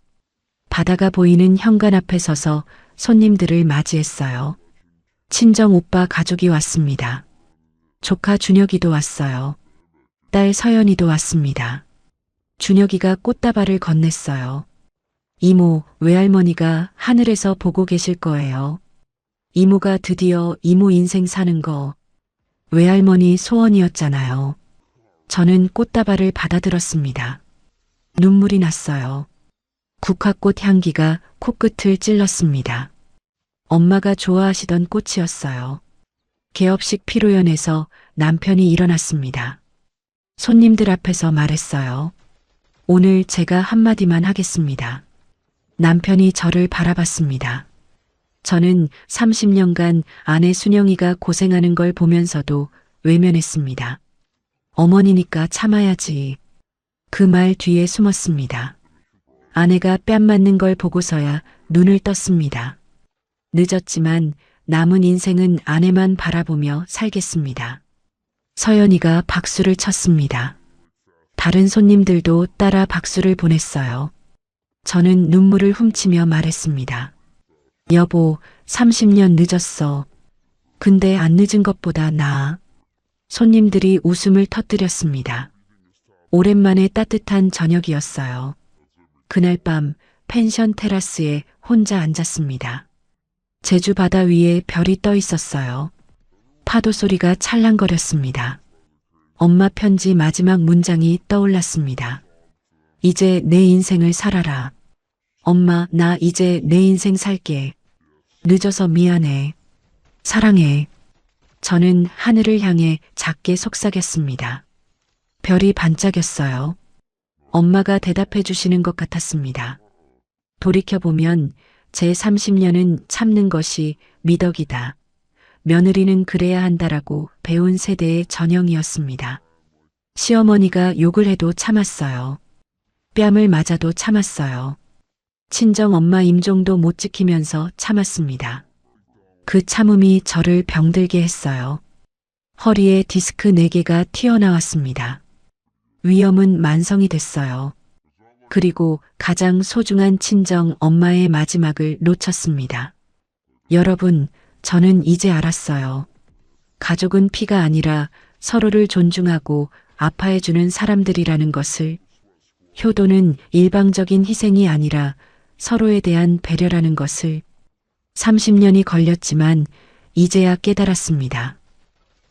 바다가 보이는 현관 앞에 서서 손님들을 맞이했어요. 친정 오빠 가족이 왔습니다. 조카 준혁이도 왔어요. 딸 서연이도 왔습니다. 준혁이가 꽃다발을 건넸어요. 이모, 외할머니가 하늘에서 보고 계실 거예요. 이모가 드디어 이모 인생 사는 거. 외할머니 소원이었잖아요. 저는 꽃다발을 받아들었습니다. 눈물이 났어요. 국화꽃 향기가 코끝을 찔렀습니다. 엄마가 좋아하시던 꽃이었어요. 개업식 피로연에서 남편이 일어났습니다. 손님들 앞에서 말했어요. 오늘 제가 한마디만 하겠습니다. 남편이 저를 바라봤습니다. 저는 30년간 아내 순영이가 고생하는 걸 보면서도 외면했습니다. 어머니니까 참아야지. 그 말 뒤에 숨었습니다. 아내가 뺨 맞는 걸 보고서야 눈을 떴습니다. 늦었지만 남은 인생은 아내만 바라보며 살겠습니다. 서연이가 박수를 쳤습니다. 다른 손님들도 따라 박수를 보냈어요. 저는 눈물을 훔치며 말했습니다. 여보, 30년 늦었어. 근데 안 늦은 것보다 나아. 손님들이 웃음을 터뜨렸습니다. 오랜만에 따뜻한 저녁이었어요. 그날 밤 펜션 테라스에 혼자 앉았습니다. 제주 바다 위에 별이 떠 있었어요. 파도 소리가 찰랑거렸습니다. 엄마 편지 마지막 문장이 떠올랐습니다. 이제 내 인생을 살아라. 엄마, 나 이제 내 인생 살게. 늦어서 미안해. 사랑해. 저는 하늘을 향해 작게 속삭였습니다. 별이 반짝였어요. 엄마가 대답해 주시는 것 같았습니다. 돌이켜보면 제 30년은 참는 것이 미덕이다. 며느리는 그래야 한다라고 배운 세대의 전형이었습니다. 시어머니가 욕을 해도 참았어요. 뺨을 맞아도 참았어요. 친정 엄마 임종도 못 지키면서 참았습니다. 그 참음이 저를 병들게 했어요. 허리에 디스크 4개가 튀어나왔습니다. 위염은 만성이 됐어요. 그리고 가장 소중한 친정 엄마의 마지막을 놓쳤습니다. 여러분, 저는 이제 알았어요. 가족은 피가 아니라 서로를 존중하고 아파해주는 사람들이라는 것을. 효도는 일방적인 희생이 아니라 서로에 대한 배려라는 것을. 30년이 걸렸지만 이제야 깨달았습니다.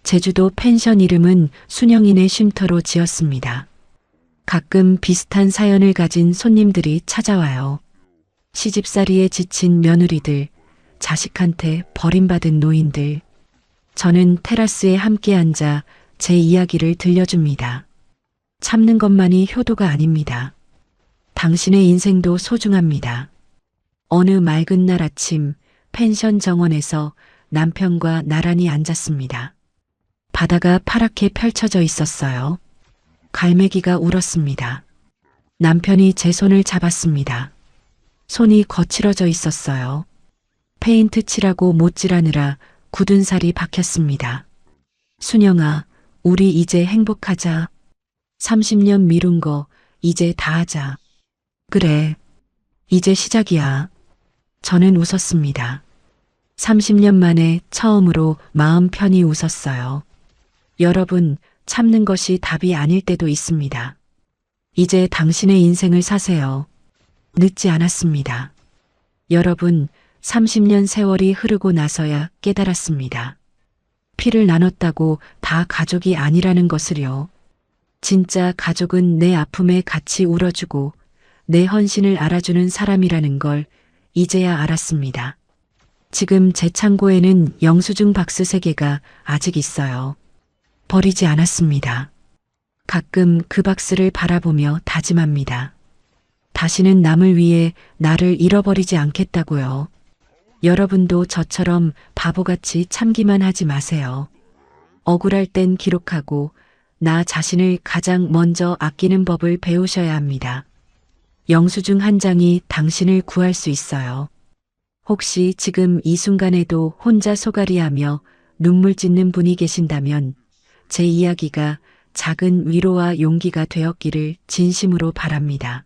제주도 펜션 이름은 순영이네 쉼터로 지었습니다. 가끔 비슷한 사연을 가진 손님들이 찾아와요. 시집살이에 지친 며느리들, 자식한테 버림받은 노인들. 저는 테라스에 함께 앉아 제 이야기를 들려줍니다. 참는 것만이 효도가 아닙니다. 당신의 인생도 소중합니다. 어느 맑은 날 아침 펜션 정원에서 남편과 나란히 앉았습니다. 바다가 파랗게 펼쳐져 있었어요. 갈매기가 울었습니다. 남편이 제 손을 잡았습니다. 손이 거칠어져 있었어요. 페인트 칠하고 못질하느라 굳은 살이 박혔습니다. 순영아, 우리 이제 행복하자. 30년 미룬 거 이제 다 하자. 그래, 이제 시작이야. 저는 웃었습니다. 30년 만에 처음으로 마음 편히 웃었어요. 여러분, 참는 것이 답이 아닐 때도 있습니다. 이제 당신의 인생을 사세요. 늦지 않았습니다. 여러분, 30년 세월이 흐르고 나서야 깨달았습니다. 피를 나눴다고 다 가족이 아니라는 것을요. 진짜 가족은 내 아픔에 같이 울어주고 내 헌신을 알아주는 사람이라는 걸 이제야 알았습니다. 지금 제 창고에는 영수증 박스 3개가 아직 있어요. 버리지 않았습니다. 가끔 그 박스를 바라보며 다짐합니다. 다시는 남을 위해 나를 잃어버리지 않겠다고요. 여러분도 저처럼 바보같이 참기만 하지 마세요. 억울할 땐 기록하고 나 자신을 가장 먼저 아끼는 법을 배우셔야 합니다. 영수증 한 장이 당신을 구할 수 있어요. 혹시 지금 이 순간에도 혼자 소갈이하며 눈물 짓는 분이 계신다면 제 이야기가 작은 위로와 용기가 되었기를 진심으로 바랍니다.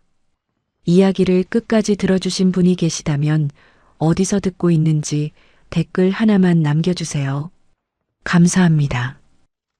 이야기를 끝까지 들어주신 분이 계시다면 어디서 듣고 있는지 댓글 하나만 남겨주세요. 감사합니다.